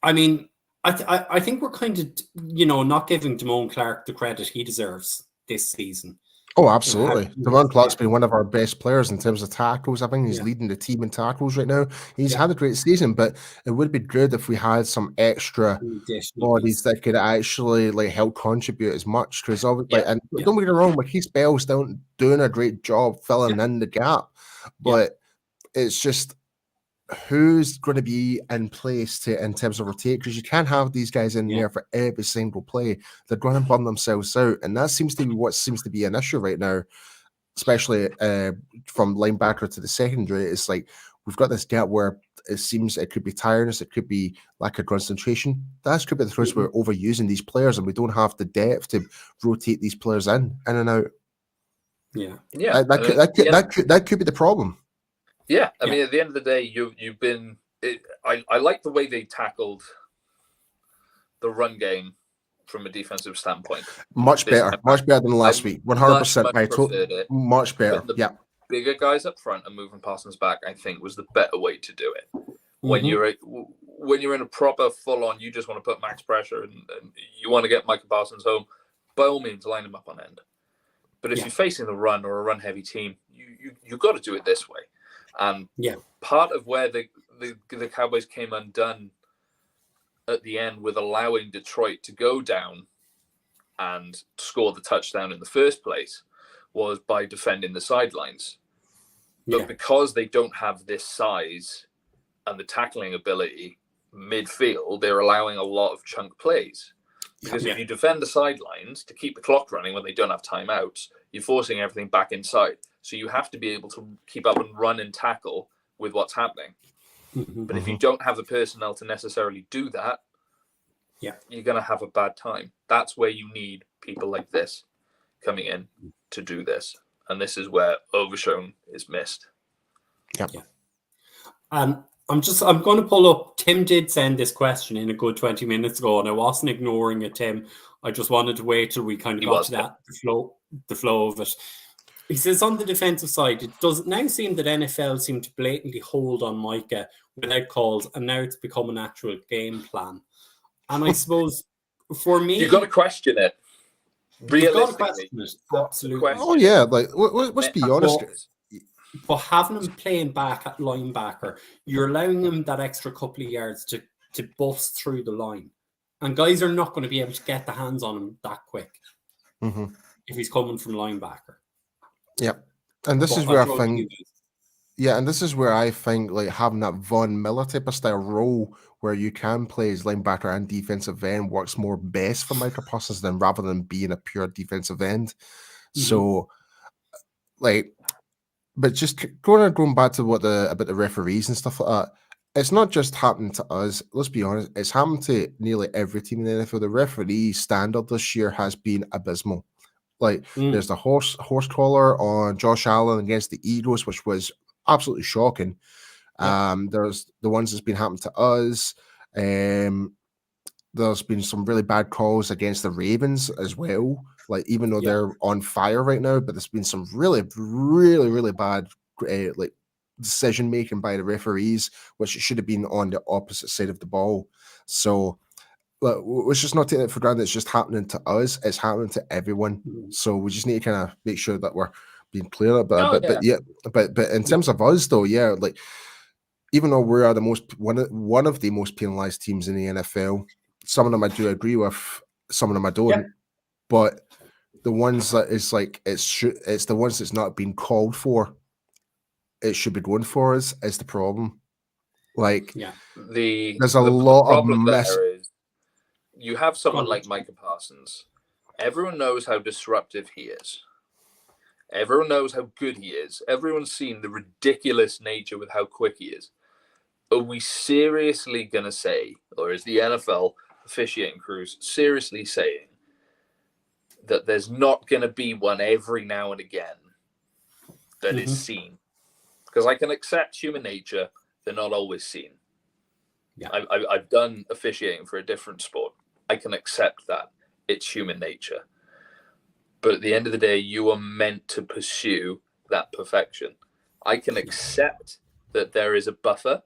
I mean, I think we're kind of, not giving Damone Clark the credit he deserves this season. Oh, absolutely. Damone Clark's been one of our best players in terms of tackles. I think he's leading the team in tackles right now. He's had a great season, but it would be good if we had some extra bodies that could actually help contribute as much. Because don't get me wrong, Marquise Bell's doing a great job filling in the gap, but it's just who's going to be in place in terms of rotate, because you can't have these guys in there for every single play. They're going to burn themselves out, and that seems to be what seems to be an issue right now, especially from linebacker to the secondary. It's like we've got this gap where it seems it could be tiredness, it could be lack of concentration. That could be the case we're overusing these players and we don't have the depth to rotate these players in and out. That could be the problem. Yeah, I mean, at the end of the day, you've been. I like the way they tackled the run game from a defensive standpoint. Much better than last week. 100%. Much better. Bigger guys up front and moving Parsons back, I think, was the better way to do it. When you're in a proper full on, you just want to put max pressure and you want to get Micah Parsons home. By all means, line him up on end. But if you're facing the run or a run heavy team, you've got to do it this way. And part of where the Cowboys came undone at the end with allowing Detroit to go down and score the touchdown in the first place was by defending the sidelines. But because they don't have this size and the tackling ability midfield, they're allowing a lot of chunk plays. Because if you defend the sidelines to keep the clock running when they don't have timeouts, you're forcing everything back inside. So you have to be able to keep up and run and tackle with what's happening. But if you don't have the personnel to necessarily do that, you're going to have a bad time. That's where you need people like this coming in to do this. And this is where Overshown is missed. I'm going to pull up. Tim did send this question in a good 20 minutes ago, and I wasn't ignoring it, Tim. I just wanted to wait till we kind of He got was, to that, the flow of it. He says on the defensive side, it does now seem that NFL seem to blatantly hold on Micah without calls, and now it's become an actual game plan. And I suppose for me, you've got to question it. you've got to Realistically, question it. got to Absolutely. question Oh yeah, like let's be honest. But having him playing back at linebacker, you're allowing him that extra couple of yards to bust through the line. And guys are not going to be able to get the hands on him that quick if he's coming from linebacker. Yeah. And this is where I think, and this is where I think like having that Von Miller type of style role where you can play as linebacker and defensive end works more best for Micah Parsons than rather than being a pure defensive end. So, like, but just going back to about the referees and stuff like that, it's not just happening to us. Let's be honest, it's happened to nearly every team in the NFL. The referee standard this year has been abysmal. Like, there's the horse collar on Josh Allen against the Eagles, which was absolutely shocking. There's the ones that's been happening to us. There's been some really bad calls against the Ravens as well. Like, even though they're on fire right now, but there's been some really, really, really bad like decision making by the referees, which should have been on the opposite side of the ball. So, let's just not take it for granted. It's just happening to us. It's happening to everyone. So we just need to kind of make sure that we're being clear about it. But in terms of us though, like even though we are the one of the most penalized teams in the NFL, some of them I do agree with, some of them I don't. Yeah. But the ones that is like it's the ones that's not been called for, it should be going for us is the problem. Like there's a lot of there is you have someone like Micah Parsons. Everyone knows how disruptive he is. Everyone knows how good he is. Everyone's seen the ridiculous nature with how quick he is. Are we seriously going to say, or is the NFL officiating crews seriously saying that there's not going to be one every now and again that is seen? Because I can accept human nature. They're not always seen. Yeah. I've done officiating for a different sport. I can accept that. It's human nature. But at the end of the day, you are meant to pursue that perfection. I can accept that there is a buffer.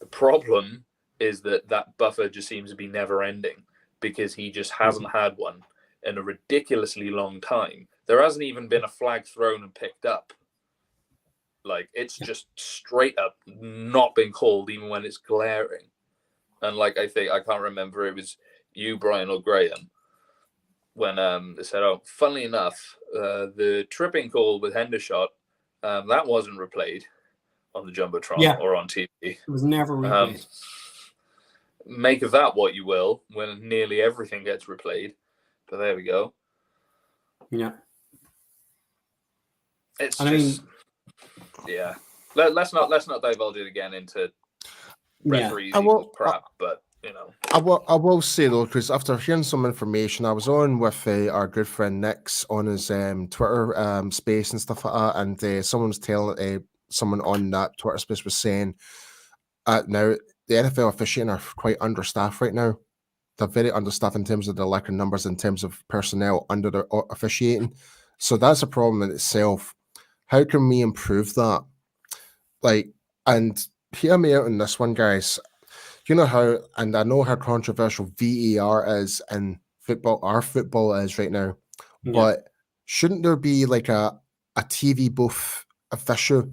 The problem is that buffer just seems to be never ending because he just hasn't had one in a ridiculously long time. There hasn't even been a flag thrown and picked up. Like, it's just straight up not been called even when it's glaring. And like, I can't remember, it was you, Brian, or Graham, when they said, oh, funnily enough, the tripping call with Hendershot, that wasn't replayed on the Jumbotron or on TV. It was never replayed. Make of that what you will, when nearly everything gets replayed. But there we go. Yeah. It's let's not divulge it again into referees crap, but you know. I will say though, because after hearing some information, I was on with our good friend Nick's on his Twitter space and stuff like that, and someone was telling someone on that Twitter space was saying, now the NFL officiating are quite understaffed right now. They're very understaffed in terms of the lack of numbers, in terms of personnel under the officiating. So that's a problem in itself. How can we improve that? Like, and hear me out on this one, guys. You know how, and I know how controversial VAR is in football, our football is right now, but shouldn't there be like a TV booth official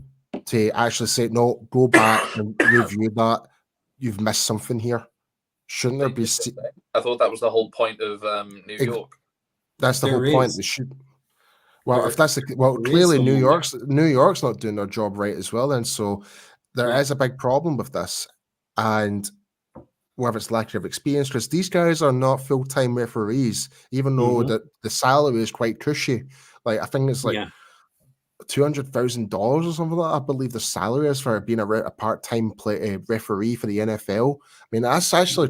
to actually say, no, go back and review that? You've missed something here. Shouldn't there be? I thought that was the whole point of New York. That's the whole point. They should. Well, if that's clearly New York's not doing their job right as well. Then so there is a big problem with this, and whether it's lack of experience, because these guys are not full-time referees, even though the salary is quite cushy. Like I think it's like $200,000 or something like that. I believe the salary is for being a part-time referee for the NFL. I mean, that's actually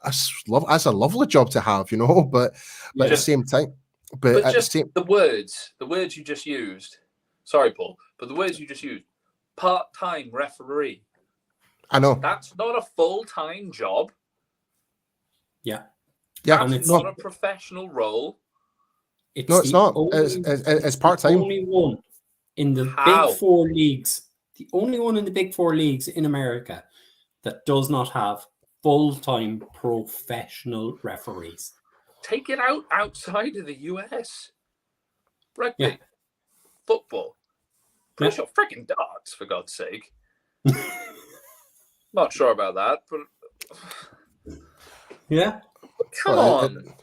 that's a lovely job to have, you know. But at the same time, the words you just used. Sorry, Paul, but the words you just used, part-time referee. I know that's not a full-time job. Yeah, Yeah, That's and it's not a professional role. No, it's the not. only- It's the part-time. only one in the How? big four leagues. The only one in the big four leagues in America that does not have full-time professional referees. Take it outside of the US. Rugby, Yeah. football, Yeah. push up freaking darts, for God's sake. Not sure about that, but Yeah. come on.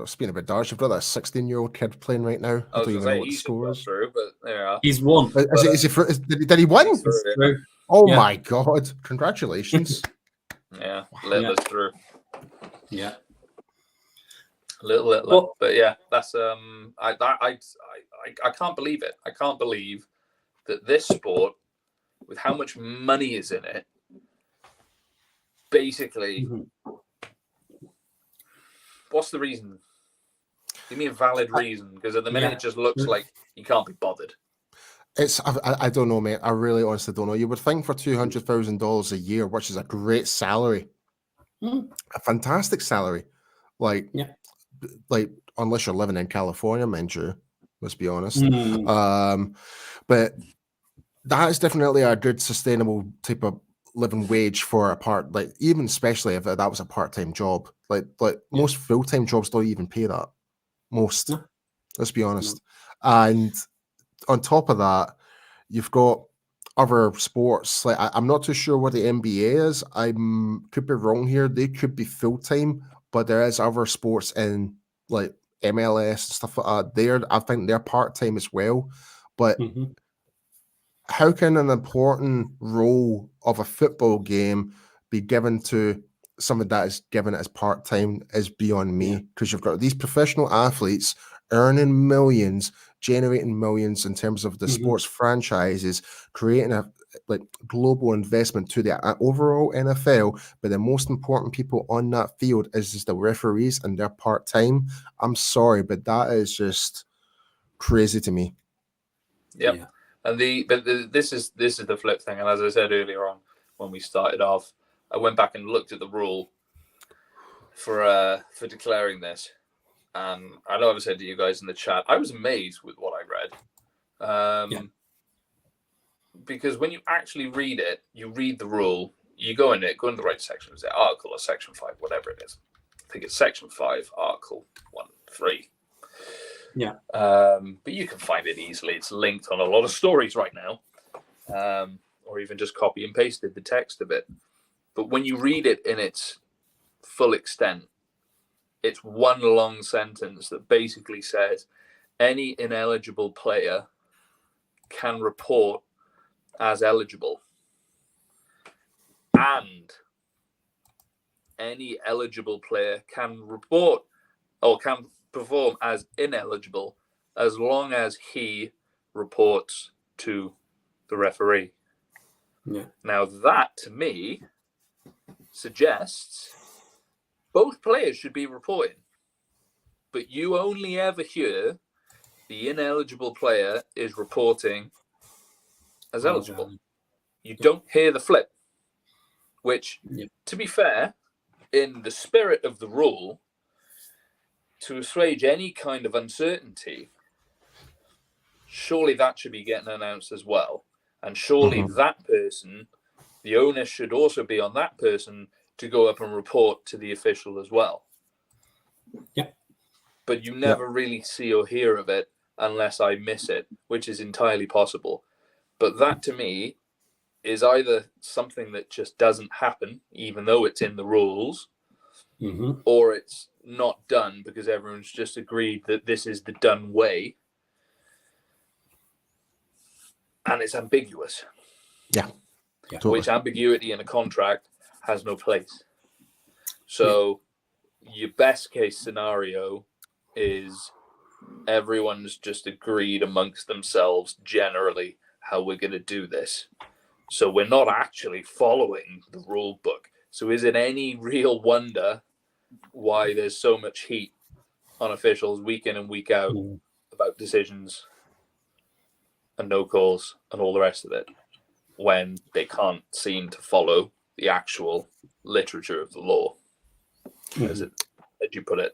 Speaking about darts, you've got that 16-year-old kid playing right now. I was don't going even to know say what the he should score go is. through, but there you are. He's won. Did he win? He's through, yeah. True. Oh Yeah. my God! Congratulations. Yeah, little through. Yeah. Little, Well- but yeah, that's I can't believe it. I can't believe that this sport, with how much money is in it, basically, what's the reason? Give me a valid reason, because at the minute it just looks like you can't be bothered. I don't know, mate. I really honestly don't know. You would think for $200,000 a year, which is a great salary, a fantastic salary, like unless you're living in California, mind you, let's be honest. But that is definitely a good, sustainable type of living wage for a part, like even especially if that was a part-time job. Like most full-time jobs don't even pay that. Most, let's be honest. And on top of that, you've got other sports. Like I'm not too sure what the NBA is. I could be wrong here. They could be full-time, but there is other sports in like MLS and stuff like that. I think they're part-time as well. But how can an important role of a football game be given to something that is given as part-time is beyond me, because you've got these professional athletes earning millions, generating millions in terms of the sports franchises, creating a global investment to the overall NFL, but the most important people on that field is the referees, and they're part-time. I'm sorry, but that is just crazy to me. Yep. Yeah. And this is the flip thing. And as I said earlier on when we started off, I went back and looked at the rule for declaring this. I know I've said to you guys in the chat, I was amazed with what I read. Because when you actually read it, you read the rule, you go in it, go in the right section. Is it Article or Section 5, whatever it is? I think it's Section 5, Article 1.3. Yeah. But you can find it easily. It's linked on a lot of stories right now, or even just copy and pasted the text of it. But when you read it in its full extent, it's one long sentence that basically says any ineligible player can report as eligible, and any eligible player can report or can perform as ineligible as long as he reports to the referee. Yeah. Now that to me suggests both players should be reporting, but you only ever hear the ineligible player is reporting as eligible. You don't hear the flip, which, to be fair, in the spirit of the rule, to assuage any kind of uncertainty, surely that should be getting announced as well. And surely that person, the onus should also be on that person to go up and report to the official as well. Yeah. But you never really see or hear of it unless I miss it, which is entirely possible. But that to me is either something that just doesn't happen, even though it's in the rules, or it's not done because everyone's just agreed that this is the done way. And it's ambiguous. Yeah. Totally. Which ambiguity in a contract has no place. So your best case scenario is everyone's just agreed amongst themselves generally how we're going to do this. So we're not actually following the rule book. So is it any real wonder why there's so much heat on officials week in and week out about decisions and no calls and all the rest of it, when they can't seem to follow the actual literature of the law? as you put it.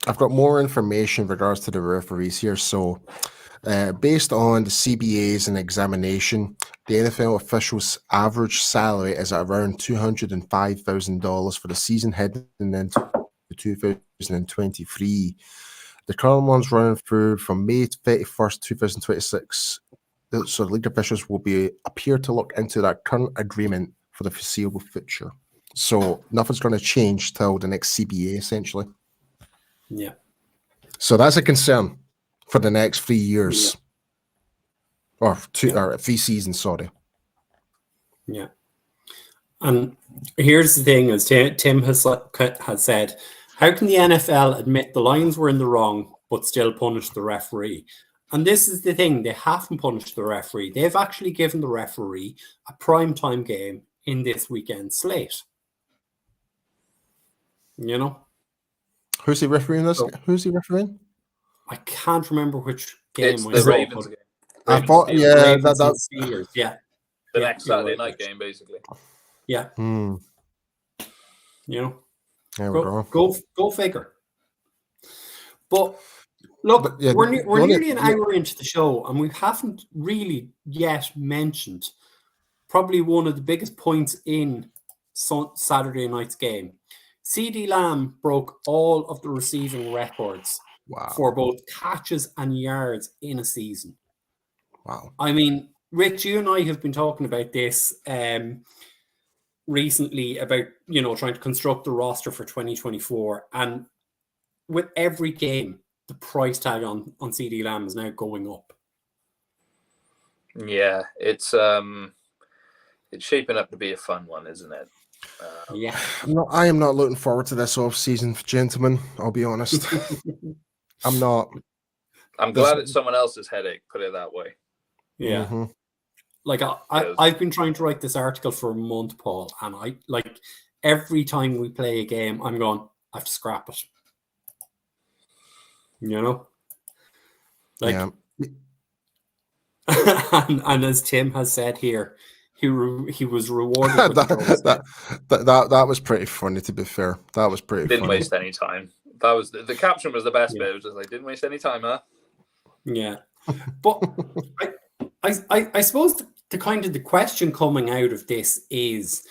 I've got more information in regards to the referees here. So, based on the CBA's and examination, the NFL officials' average salary is at around $205,000 for the season heading into 2023. The current one's running through from May 31st, 2026. So the league officials will appear to look into that current agreement for the foreseeable future. So nothing's going to change till the next CBA, essentially. Yeah. So that's a concern for the next 3 years. Yeah. Or 3 seasons, sorry. Yeah. And here's the thing, as Tim has said, how can the NFL admit the Lions were in the wrong but still punish the referee? And this is the thing, they haven't punished the referee. They've actually given the referee a primetime game in this weekend slate. You know? Who's he refereeing this? Who's he refereeing? I can't remember which game. It's the Ravens game. I thought, yeah, that's Steelers, yeah. The next Saturday night game, basically. Yeah. You know? There we go figure. But look, we're nearly an hour into the show, and we haven't really yet mentioned probably one of the biggest points in Saturday night's game. CeeDee Lamb broke all of the receiving records for both catches and yards in a season. Wow. I mean, Rich, you and I have been talking about this recently about, trying to construct the roster for 2024. And with every game, the price tag on CeeDee Lamb is now going up. Yeah, it's shaping up to be a fun one, isn't it? Yeah. I am not looking forward to this off-season, gentlemen. I'll be honest. I'm not. I'm glad it's someone else's headache, put it that way. Yeah. Mm-hmm. Like I've been trying to write this article for a month, Paul, and I every time we play a game, I'm going, I have to scrap it. Yeah. and as Tim has said here, he was rewarded with that was pretty funny, to be fair. That was pretty didn't funny. Waste any time. That was the caption was the best bit. It was just like, didn't waste any time, huh? Yeah. But I suppose the kind of the question coming out of this is,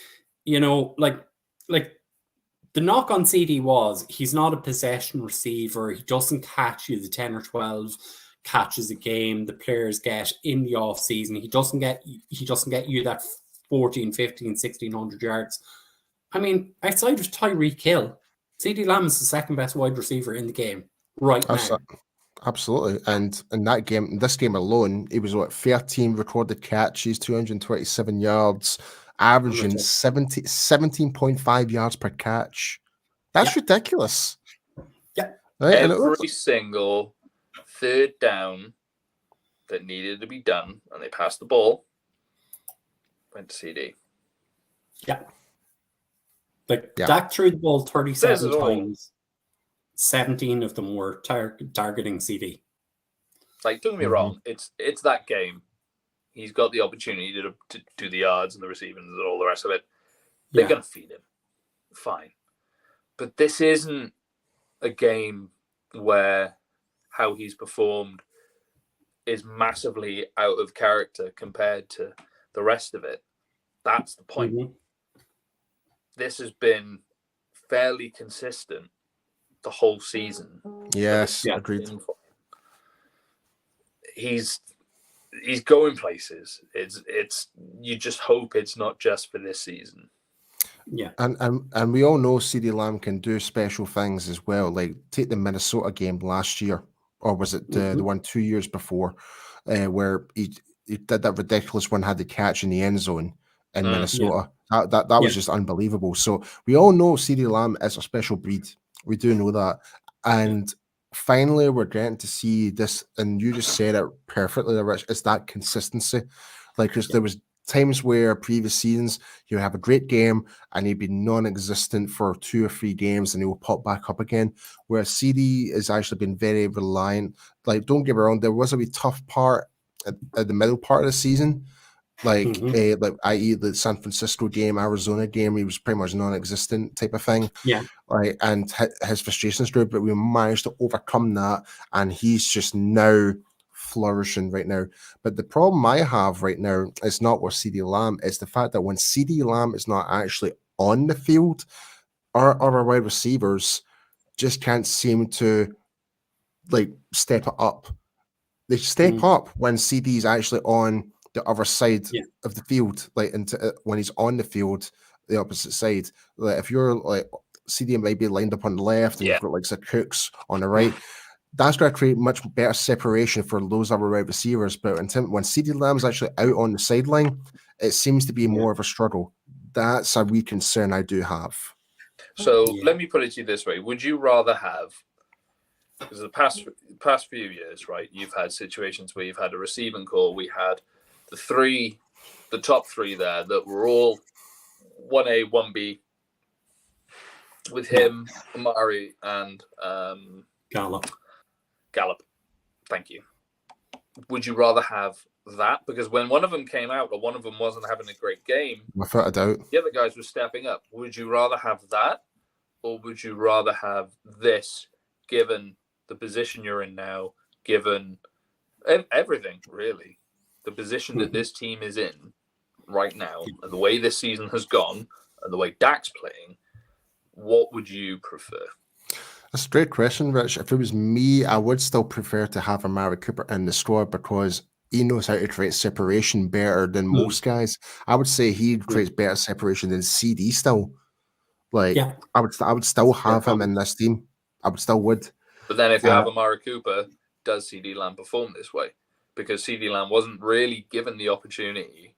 like the knock on CD was he's not a possession receiver. He doesn't catch you the 10 or 12 catches a game the players get in the off season. He doesn't get you that 14, 15, 1600 yards. I mean, outside of Tyreek Hill, CeeDee Lamb is the second best wide receiver in the game right now. Absolutely. And in this game alone, he was 13 recorded catches, 227 yards, averaging 17.5 yards per catch. That's ridiculous. Yeah. Right? Every single third down that needed to be done, and they passed the ball, went to CD. Yeah. Dak threw the ball 37 times. 17 of them were targeting CD. Like, don't get me wrong, it's that game. He's got the opportunity to do the yards and the receiving and all the rest of it. They're going to feed him. Fine. But this isn't a game where how he's performed is massively out of character compared to the rest of it. That's the point. Mm-hmm. This has been fairly consistent the whole season. Yes, agreed. He's going places. It's you just hope it's not just for this season. Yeah, and we all know CeeDee Lamb can do special things as well. Like take the Minnesota game last year, or was it the one 2 years before, where he did that ridiculous one, had the catch in the end zone in Minnesota. Yeah. That was just unbelievable. So we all know CeeDee Lamb is a special breed. We do know that, and finally we're getting to see this. And you just said it perfectly, Rich. It's that consistency. Like there was times where previous seasons you have a great game and he'd be non-existent for 2 or 3 games and he will pop back up again, where CD has actually been very reliant. Like, don't get me wrong, there was a wee tough part at the middle part of the season, like i.e. the San Francisco game, Arizona game, he was pretty much non-existent type of thing. Yeah. Right, and his frustrations grew, but we managed to overcome that, and he's just now flourishing right now. But the problem I have right now is not with CeeDee Lamb, it's the fact that when CeeDee Lamb is not actually on the field, our wide receivers just can't seem to like step it up. They step up when CD's actually on the other side of the field, like when he's on the field, the opposite side. Like if you're like CD might be lined up on the left and you've got like Cooks on the right, that's going to create much better separation for those other wide receivers. But when CD Lamb's actually out on the sideline, it seems to be more of a struggle. That's a wee concern I do have. So let me put it to you this way: would you rather have? Because the past few years, right, you've had situations where you've had a receiving core. We had the top three there that were all 1A, 1B with him, Amari, and Gallup. Thank you. Would you rather have that? Because when one of them came out or one of them wasn't having a great game, without a doubt, the other guys were stepping up. Would you rather have that, or would you rather have this, given the position you're in now, given everything, really, the position that this team is in right now, and the way this season has gone, and the way Dak's playing, what would you prefer? That's a great question, Rich. If it was me, I would still prefer to have Amari Cooper in the squad because he knows how to create separation better than most guys. I would say he creates better separation than CD still. Like, I would still have him in this team. I would. But then if you have Amari Cooper, does CeeDee Lamb perform this way? Because CeeDee Lamb wasn't really given the opportunity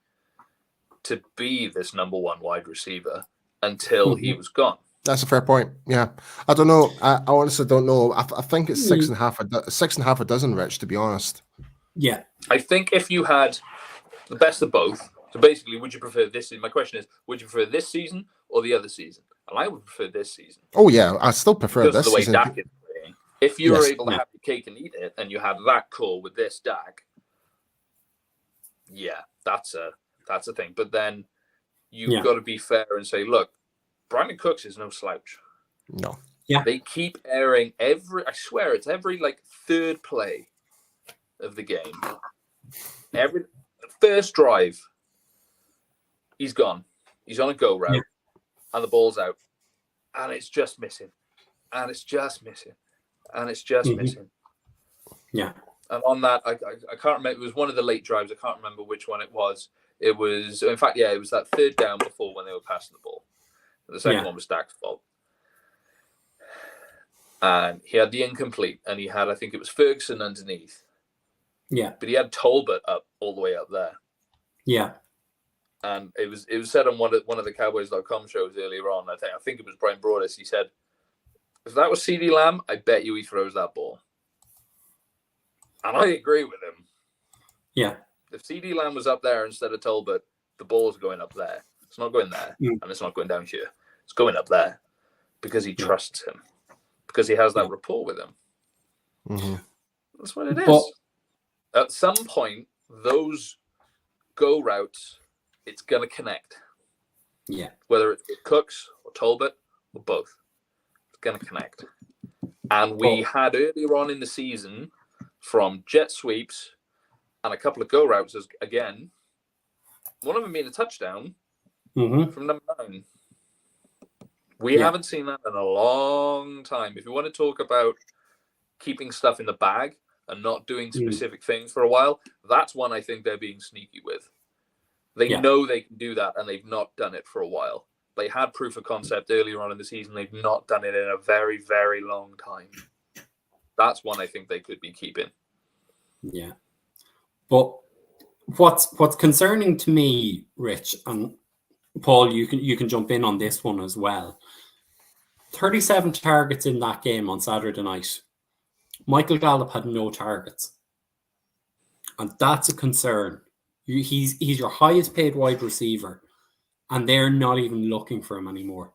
to be this number one wide receiver until he was gone. That's a fair point. Yeah. I don't know. I honestly don't know. I think it's 6.5 a dozen, Rich, to be honest. Yeah. I think if you had the best of both, so basically, would you prefer this season? My question is, would you prefer this season or the other season? And I would prefer this season. Oh, yeah. I still prefer because this of the way season. Dak is playing. If you were able to have your cake and eat it, and you had that core with this Dak, that's a thing. But then you've got to be fair and say, look, Brandon Cooks is no slouch. No. Yeah. They keep airing I swear it's every like third play of the game. Every first drive, he's gone. He's on a go route, and the ball's out. And it's just missing. And it's just missing. And it's just missing. Yeah. And on that, I can't remember. It was one of the late drives. I can't remember which one it was. It was, in fact, it was that third down before when they were passing the ball. The second one was Dak's fault. And he had the incomplete, and he had, I think it was Ferguson underneath. Yeah. But he had Tolbert up all the way up there. Yeah. And it was said on one of the Cowboys.com shows earlier on. I think it was Brian Broaddus. He said, if that was CeeDee Lamb, I bet you he throws that ball. And I agree with him. Yeah. If CeeDee Lamb was up there instead of Tolbert, the ball's going up there. It's not going there, and it's not going down here. It's going up there because he trusts him, because he has that rapport with him. Mm-hmm. That's what it is. At some point, those go routes, it's going to connect. Yeah. Whether it's Cooks or Tolbert or both, it's going to connect. And we had earlier on in the season, from jet sweeps and a couple of go routes again, one of them being a touchdown from number 9. We haven't seen that in a long time. If you want to talk about keeping stuff in the bag and not doing specific things for a while, that's one I think they're being sneaky with. They know they can do that, and they've not done it for a while. They had proof of concept earlier on in the season. They've not done it in a very, very long time. That's one I think they could be keeping. Yeah. But what's concerning to me, Rich, and Paul, you can jump in on this one as well. 37 targets in that game on Saturday night. Michael Gallup had no targets. And that's a concern. He's your highest paid wide receiver, and they're not even looking for him anymore.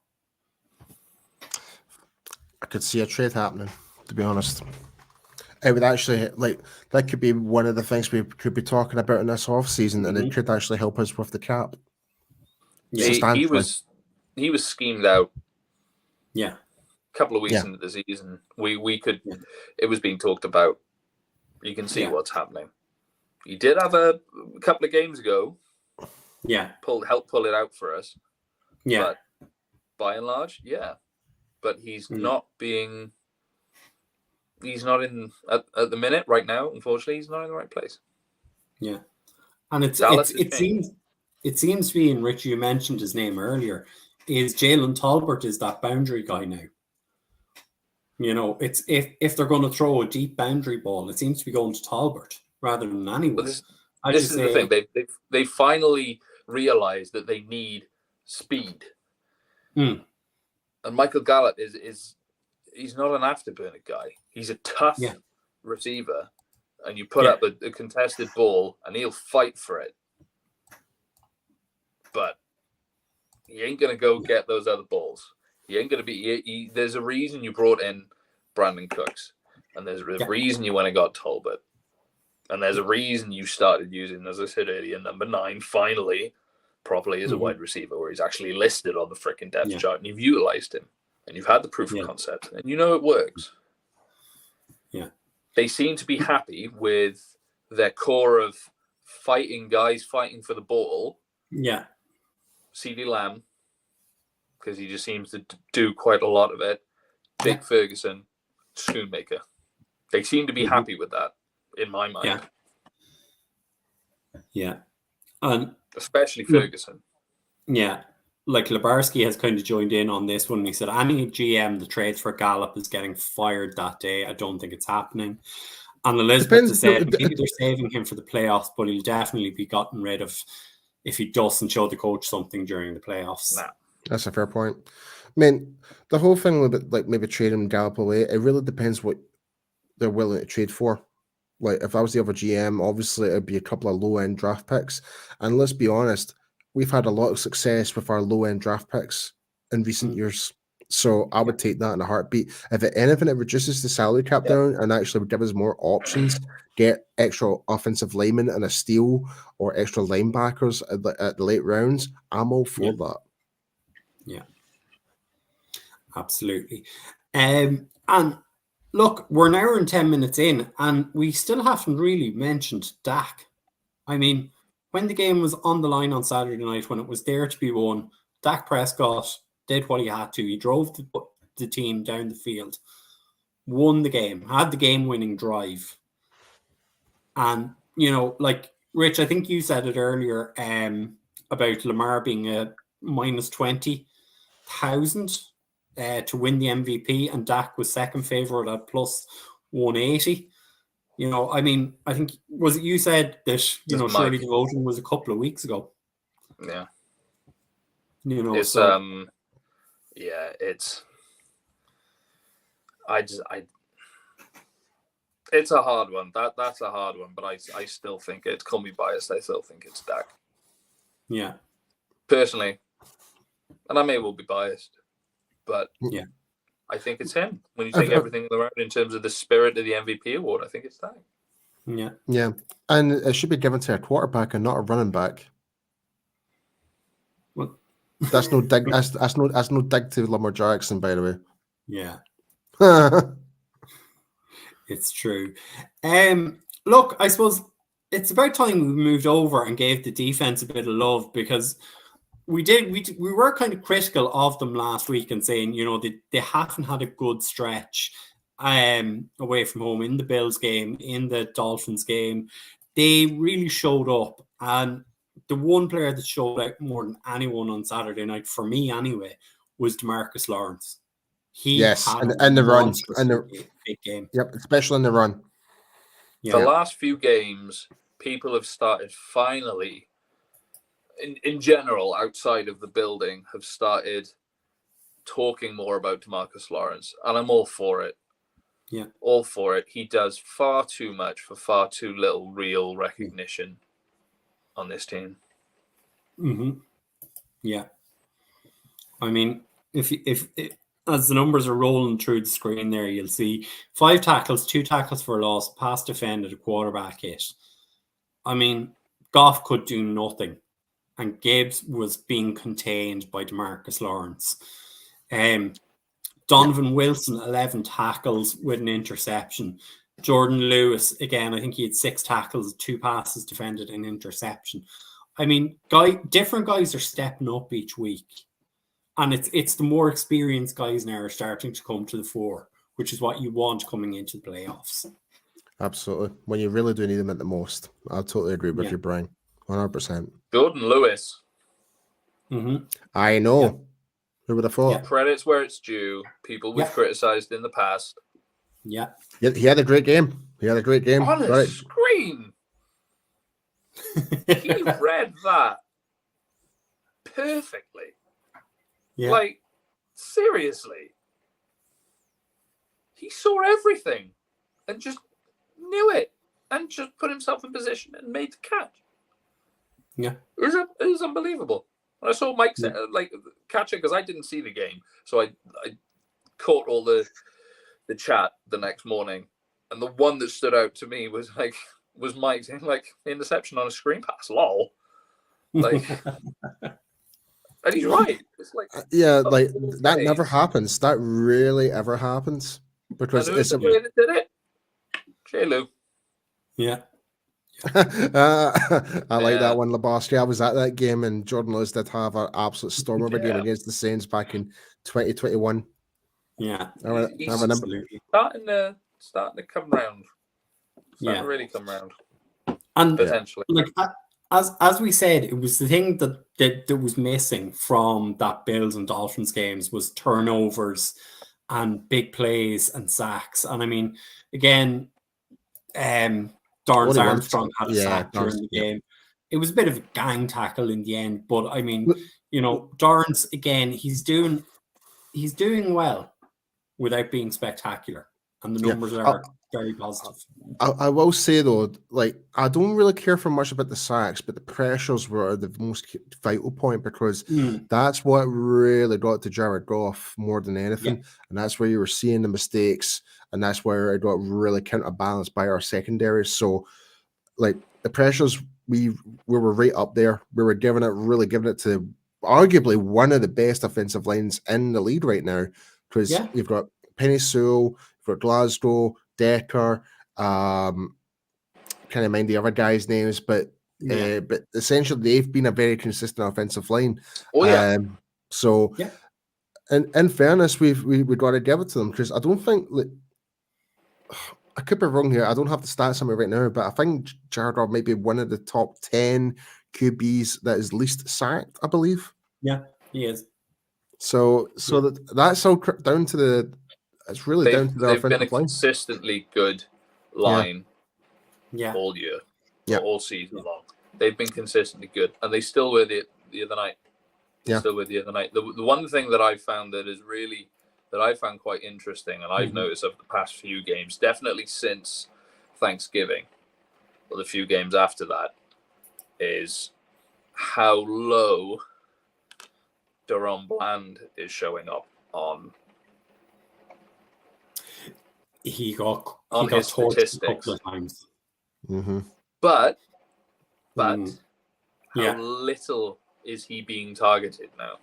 I could see a trade happening, to be honest. it would actually that could be one of the things we could be talking about in this off season, and it could actually help us with the cap. Yeah. He was schemed out. Yeah. A couple of weeks into the season, we could. It was being talked about. You can see what's happening. He did have a couple of games ago. Yeah. Help pull it out for us. Yeah. But by and large, yeah. But he's not being. He's not in at the minute right now. Unfortunately, he's not in the right place. Yeah, and it seems to be, and Rich, you mentioned his name earlier, is Jalen Tolbert is that boundary guy now. You know, it's if they're going to throw a deep boundary ball, it seems to be going to Tolbert rather than anyone. This is the thing. They finally realized that they need speed. And Michael Gallup is he's not an afterburner guy. He's a tough receiver, and you put up a contested ball, and he'll fight for it. But he ain't gonna go get those other balls. He ain't gonna be. There's a reason you brought in Brandon Cooks, and there's a reason you went and got Tolbert, and there's a reason you started using, as I said earlier, number 9 finally properly as a wide receiver, where he's actually listed on the freaking depth chart, and you've utilized him, and you've had the proof of concept, and you know it works. Yeah, they seem to be happy with their core of guys fighting for the ball. Yeah, CeeDee Lamb, because he just seems to do quite a lot of it. Big Ferguson, Schoonmaker. They seem to be happy with that, in my mind. Yeah. And especially Ferguson. Yeah. Like Lebarski has kind of joined in on this one. He said, any GM that trades for Gallup is getting fired that day. I don't think it's happening. And Elizabeth has said, maybe they're saving him for the playoffs, but he'll definitely be gotten rid of if he doesn't show the coach something during the playoffs. Nah. That's a fair point. I mean, the whole thing with like maybe trading Gallup away, it really depends what they're willing to trade for. Like if I was the other GM, obviously it'd be a couple of low-end draft picks. And let's be honest, we've had a lot of success with our low-end draft picks in recent years. So I would take that in a heartbeat. If anything, it reduces the salary cap down and actually would give us more options, get extra offensive linemen and a steal or extra linebackers at the late rounds. I'm all for that. Yeah, absolutely. And look, we're an hour and 10 minutes in, and we still haven't really mentioned Dak. I mean, when the game was on the line on Saturday night, when it was there to be won, Dak Prescott did what he had to. He drove the team down the field, won the game, had the game-winning drive. And, you know, like, Rich, I think you said it earlier about Lamar being a minus 20,000 to win the MVP, and Dak was second favorite at plus 180. You know, I mean, I think, was it you said that, you know, surely the voting was a couple of weeks ago? Yeah. You know, it's, it's a hard one. That's a hard one, but I still think it's, call me biased, I still think it's Dak. Yeah. Personally, and I may well be biased, but yeah, I think it's him. When you take everything around in terms of the spirit of the MVP award, I think it's Dak. Yeah. Yeah. And it should be given to a quarterback and not a running back. Well, that's no dig. That's no dig to Lamar Jackson, by the way. Yeah. It's true. Look, I suppose it's about time we moved over and gave the defense a bit of love, because we were kind of critical of them last week and saying, you know, they haven't had a good stretch away from home, in the Bills game, in the Dolphins game. They really showed up, and the one player that showed out more than anyone on Saturday night, for me anyway, was DeMarcus Lawrence. He had and the run and the big game. Yep, especially in the run. Yeah. The last few games, people have started finally, in general, outside of the building, have started talking more about DeMarcus Lawrence, and I'm all for it. Yeah, all for it. He does far too much for far too little real recognition on this team. Mm-hmm. Yeah, I mean, if as the numbers are rolling through the screen there, you'll see 5 tackles, 2 tackles for a loss, pass defended, a quarterback hit. I mean, Goff could do nothing. And Gibbs was being contained by DeMarcus Lawrence. Donovan Wilson, 11 tackles with an interception. Jordan Lewis, again, I think he had 6 tackles, 2 passes defended, an interception. I mean, different guys are stepping up each week. And it's the more experienced guys now are starting to come to the fore, which is what you want coming into the playoffs. Absolutely. When you really do need them at the most. I totally agree with you, Brian. 100%. Jordan Lewis. Mm-hmm. I know. Yeah. Who would have thought? Yeah. Credit's where it's due. People we've criticized in the past. Yeah. He had a great game. On the screen. He read that perfectly. Yeah. Like, seriously. He saw everything and just knew it and just put himself in position and made the catch. Yeah. It was unbelievable. And I saw Mike catch it because I didn't see the game. So I caught all the chat the next morning. And the one that stood out to me was Mike saying, interception on a screen pass, lol. Like, and he's right. It's like, that never happens. That really ever happens. Because it's the way that did it. J-Lou. Yeah. I like that one, Lebowski. I was at that game, and Jordan Lewis did have an absolute storm of a game against the Saints back in 2021. Yeah, he's starting to come round. To really come round. And potentially, as we said, it was the thing that was missing from that Bills and Dolphins games was turnovers and big plays and sacks. And I mean, again, Dorrance Armstrong had a sack during the game. It was a bit of a gang tackle in the end, but I mean, Dorrance, again, he's doing well without being spectacular, and the numbers are very positive. I will say though, I don't really care for much about the sacks, but the pressures were the most vital point because that's what really got to Jared Goff more than anything, and that's where you were seeing the mistakes. And that's where it got really counterbalanced by our secondary. So, the pressures, we were right up there. We were giving it to arguably one of the best offensive lines in the league right now. Because you've got Penny Sewell, you've got Glasgow, Decker, can't mind the other guys' names, but essentially they've been a very consistent offensive line. Oh yeah. In fairness, we've got to give it to them because I don't think I could be wrong here. I don't have the stats on me right now, but I think Jared Goff might be one of the top 10 QBs that is least sacked, I believe. Yeah, he is. So that's all down to it's really down to the they've been a line. Consistently good line all year, all season long. They've been consistently good, and they still were the other night. Still were the other night. The one thing that I found that I found quite interesting, and I've noticed over the past few games, definitely since Thanksgiving, or the few games after that, is how low Deron Bland is showing up on. He got his statistics a couple of times. Mm-hmm. But how little is he being targeted now?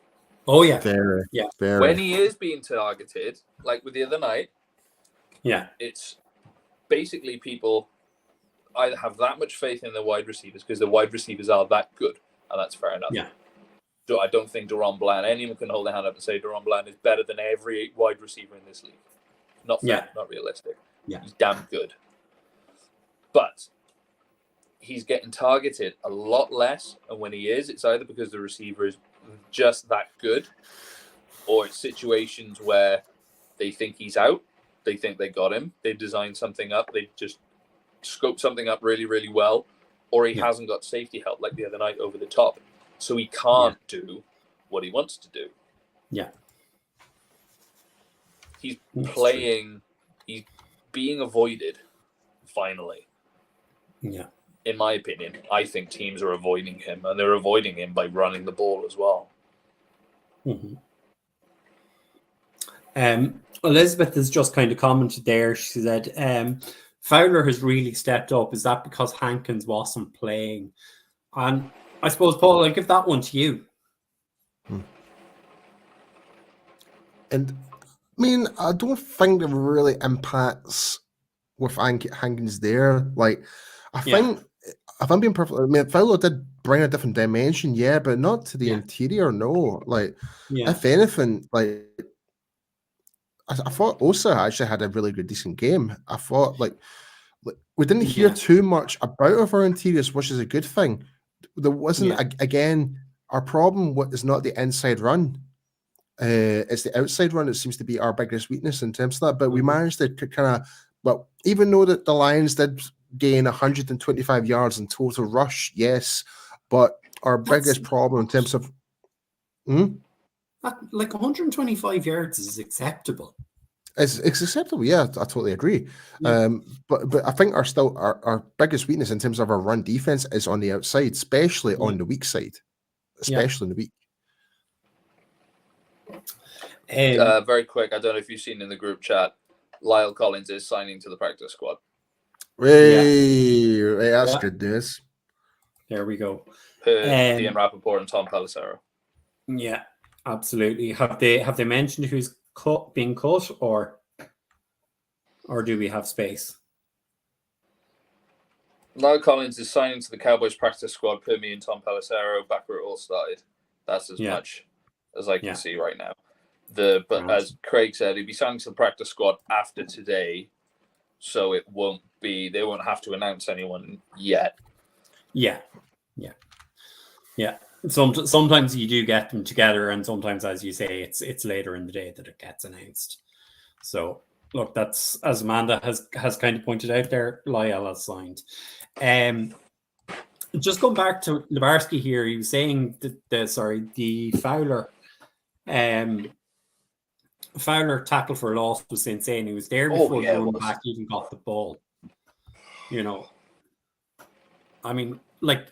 Oh yeah, very. When he is being targeted, like with the other night, it's basically people either have that much faith in the wide receivers because the wide receivers are that good, and that's fair enough. Yeah. So I don't think Deron Bland, anyone can hold their hand up and say Deron Bland is better than every wide receiver in this league. Not fair, not realistic. Yeah. He's damn good. But he's getting targeted a lot less, and when he is, it's either because the receiver is just that good, or it's situations where they think he's out, they think they got him, they designed something up, they just scoped something up really, really well, or he hasn't got safety help like the other night over the top, so he can't do what he wants to do. Yeah. He's playing, he's being avoided, finally. Yeah. In my opinion, I think teams are avoiding him, and they're avoiding him by running the ball as well. Mm-hmm. Elizabeth has just kind of commented there. She said, Fowler has really stepped up. Is that because Hankins wasn't playing? And I suppose, Paul, I'll give that one to you. And I mean, I don't think it really impacts with Hankins there. Like, I think, if I'm being perfect, I mean, Fowler did bring a different dimension, yeah, but not to the interior, no. Like, if anything, like, I thought Osa actually had a really good, decent game. I thought, like we didn't hear too much about our interiors, which is a good thing. There wasn't, again, our problem is not the inside run. It's the outside run. It seems to be our biggest weakness in terms of that. But we managed to kind of, well, even though that the Lions did gain 125 yards in total rush, yes, but our biggest problem in terms of like 125 yards is acceptable. It's acceptable, yeah. I totally agree. But I think our biggest weakness in terms of our run defense is on the outside, especially on the weak side, especially in the weak. Very quick, I don't know if you've seen in the group chat, Lyle Collins is signing to the practice squad. Hey, that's good news. There we go. Ian Rappaport and Tom Pelissero. Yeah, absolutely. Have they mentioned who's being cut, or do we have space? Lyle Collins is signing to the Cowboys practice squad per me and Tom Pelissero back where it all started. That's as much as I can see right now. But as Craig said, he'd be signing to the practice squad after today, so they won't have to announce anyone yet. Yeah. Sometimes you do get them together, and sometimes, as you say, it's later in the day that it gets announced. So look, that's, as Amanda has kind of pointed out there, Lyle has signed. Just going back to Lebarski here, he was saying that the Fowler tackle for a loss was insane. He was there before the run back even got the ball. You know, I mean, like,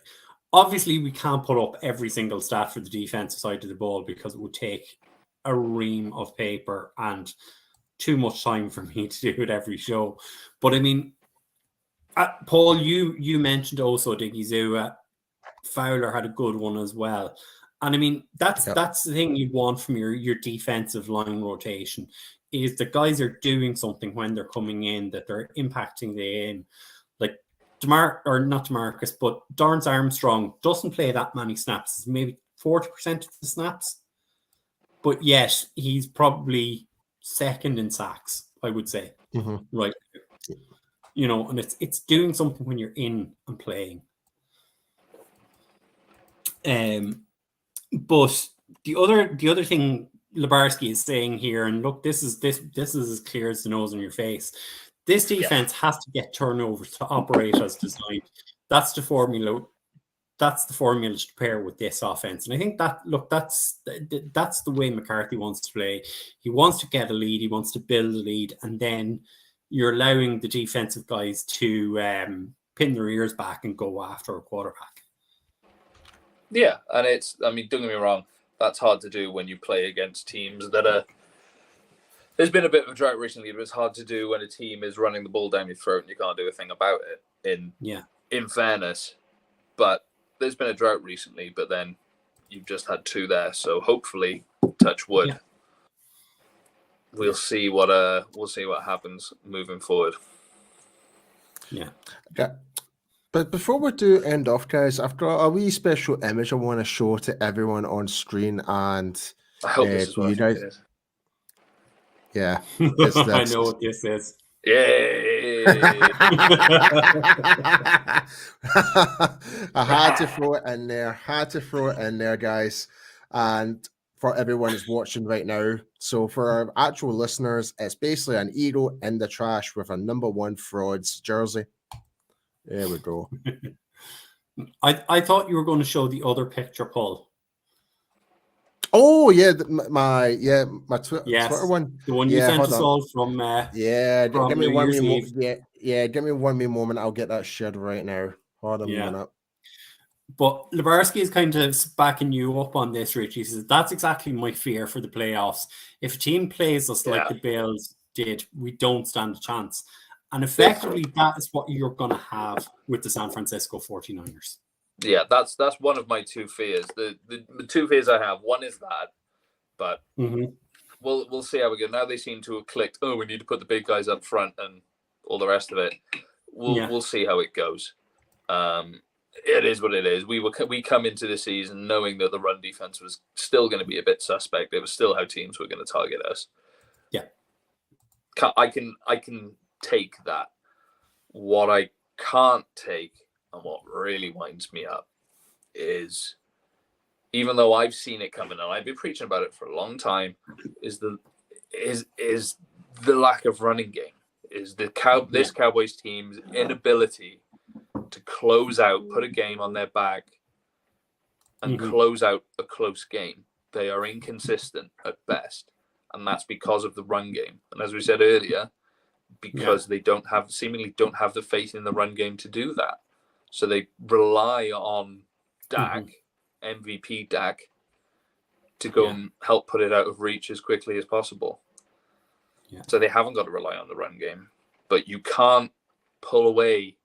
obviously we can't put up every single stat for the defensive side of the ball because it would take a ream of paper and too much time for me to do it every show. But I mean, Paul, you mentioned also Diggy Fowler had a good one as well. And I mean, that's the thing you want from your defensive line rotation, is the guys are doing something when they're coming in, that they're impacting the game. Like not DeMarcus, but Dorrance Armstrong doesn't play that many snaps, maybe 40% of the snaps. But yet he's probably second in sacks, I would say. Right. You know, and it's doing something when you're in and playing. But the other thing Lebarski is saying here, and look, this is as clear as the nose on your face. This defense has to get turnovers to operate as designed. That's the formula. That's the formula to pair with this offense. And I think that's the way McCarthy wants to play. He wants to get a lead. He wants to build a lead, and then you're allowing the defensive guys to pin their ears back and go after a quarterback. Yeah, and don't get me wrong, that's hard to do when you play against teams that are... There's been a bit of a drought recently, but it's hard to do when a team is running the ball down your throat and you can't do a thing about it, in fairness. But there's been a drought recently, but then you've just had two there. So hopefully, touch wood, we'll see what happens moving forward. Yeah. But before we do end off, guys, I've got a wee special image I want to show to everyone on screen, and I hope this is what you guys. Yeah, I know what this is. Yay! I had to throw it in there, guys. And for everyone who's watching right now, so for our actual listeners, it's basically an Eagle in the trash with a number 1 frauds jersey. There we go. I thought you were going to show the other picture, Paul. Oh yeah, my Twitter one. The one you sent us all from. Give me one moment. I'll get that shared right now. Hold on a minute. But Lebarski is kind of backing you up on this, Rich. He says, that's exactly my fear for the playoffs. If a team plays us like the Bills did, we don't stand a chance. And effectively, that is what you're going to have with the San Francisco 49ers. Yeah, that's one of my two fears. The two fears I have, one is that, but we'll see how we go. Now they seem to have clicked, we need to put the big guys up front and all the rest of it. We'll see how it goes. It is what it is. We come into the season knowing that the run defense was still going to be a bit suspect. It was still how teams were going to target us. Yeah, I can take that. What I can't take, and what really winds me up, is even though I've seen it coming and I've been preaching about it for a long time, is the lack of running game. Is this Cowboys team's inability to close out, put a game on their back, and close out a close game. They are inconsistent at best, and that's because of the run game. And as we said earlier, because they seemingly don't have the faith in the run game to do that. So they rely on Dak, MVP Dak, to go and help put it out of reach as quickly as possible. Yeah. So they haven't got to rely on the run game. But you can't pull away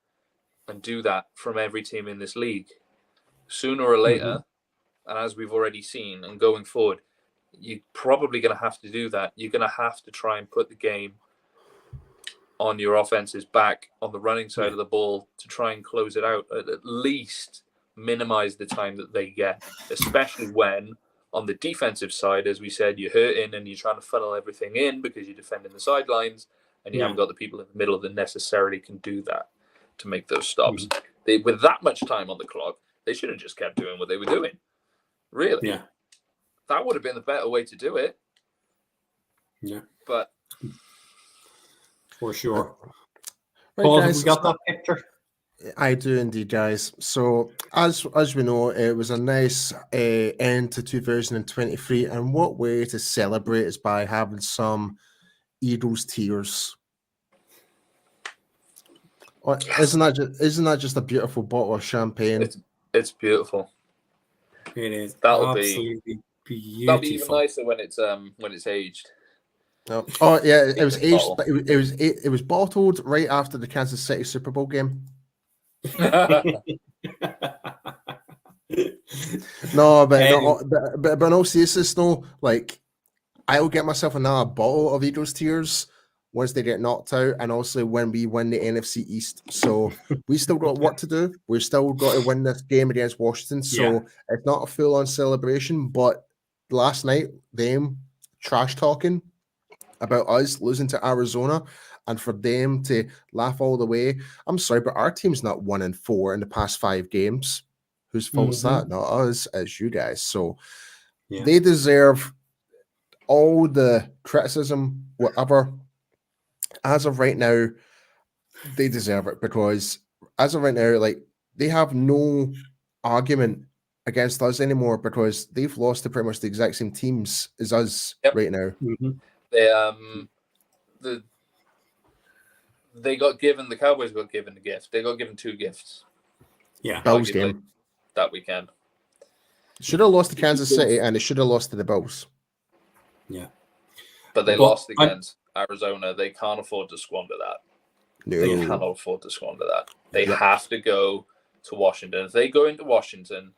and do that from every team in this league. Sooner or later, and as we've already seen, and going forward, you're probably going to have to do that. You're going to have to try and put the game on your offense's back on the running side of the ball to try and close it out, at least minimize the time that they get, especially when on the defensive side, as we said, you're hurting and you're trying to funnel everything in because you're defending the sidelines and you haven't got the people in the middle that necessarily can do that to make those stops. With that much time on the clock, they should have just kept doing what they were doing. Really. Yeah. That would have been the better way to do it. Yeah. But for sure. Right, Paul, guys, have we got that picture? I do indeed, guys. So as we know, it was a nice end to 2023, and what way to celebrate is by having some Eagles tears. Isn't that just a beautiful bottle of champagne? It's beautiful. It is. That'll absolutely be beautiful. That'll be even nicer when it's aged. Oh yeah, it was aged. It was bottled right after the Kansas City Super Bowl game. No, but in all seriousness, no. Like, I'll get myself another bottle of Eagles tears once they get knocked out, and also when we win the NFC East. So we still got work to do. We've still got to win this game against Washington. So it's not a full-on celebration. But last night, them trash talking about us losing to Arizona, and for them to laugh all the way. I'm sorry, but our team's not 1-4 in the past 5 games. Whose fault's that? Not us, it's you guys. So they deserve all the criticism, whatever. As of right now, they deserve it, because as of right now, like, they have no argument against us anymore, because they've lost to pretty much the exact same teams as us right now. The Cowboys got given a gift. They got given 2 gifts. Yeah, Bills game that weekend. Should have lost to Kansas City, and it should have lost to the Bills. Yeah, but they lost against Arizona. They can't afford to squander that. No. They cannot afford to squander that. They have to go to Washington. If they go into Washington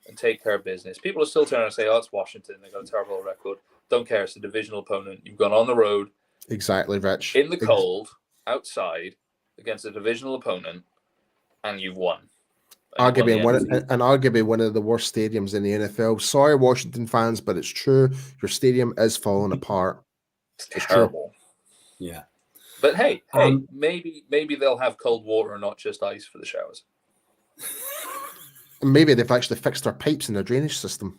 and take care of business, people are still turning and say, "Oh, it's Washington. They got a terrible record." Don't care. It's a divisional opponent. You've gone on the road, exactly, Rich, in the cold, outside, against a divisional opponent, and you've won. Arguably one of the worst stadiums in the NFL. Sorry, Washington fans, but it's true. Your stadium is falling apart. It's terrible. True. Yeah. But hey, maybe they'll have cold water and not just ice for the showers. Maybe they've actually fixed their pipes in their drainage system.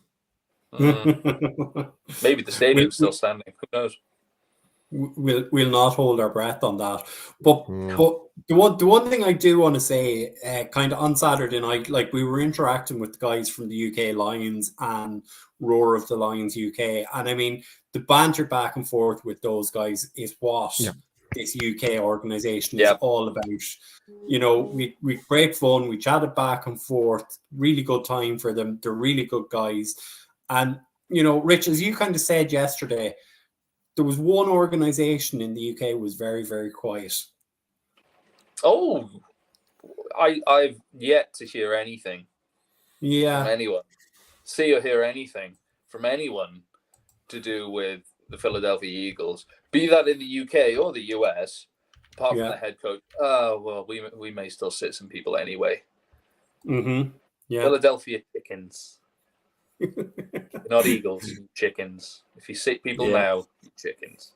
Maybe the stadium's still standing. Who knows? We'll not hold our breath on that. But the one thing I do want to say, kind of on Saturday night, like, we were interacting with the guys from the UK Lions and Roar of the Lions UK, and I mean, the banter back and forth with those guys is what this UK organization is all about. You know, we great fun. We chatted back and forth. Really good time for them. They're really good guys. And, you know, Rich, as you kind of said yesterday, there was one organization in the UK was very, very quiet. Oh, I've yet to hear anything from anyone. See or hear anything from anyone to do with the Philadelphia Eagles, be that in the UK or the US, apart from the head coach. Well, we may still sit some people anyway. Mm-hmm. Yeah. Philadelphia chickens. Not Eagles, chickens. If you sit people now, chickens.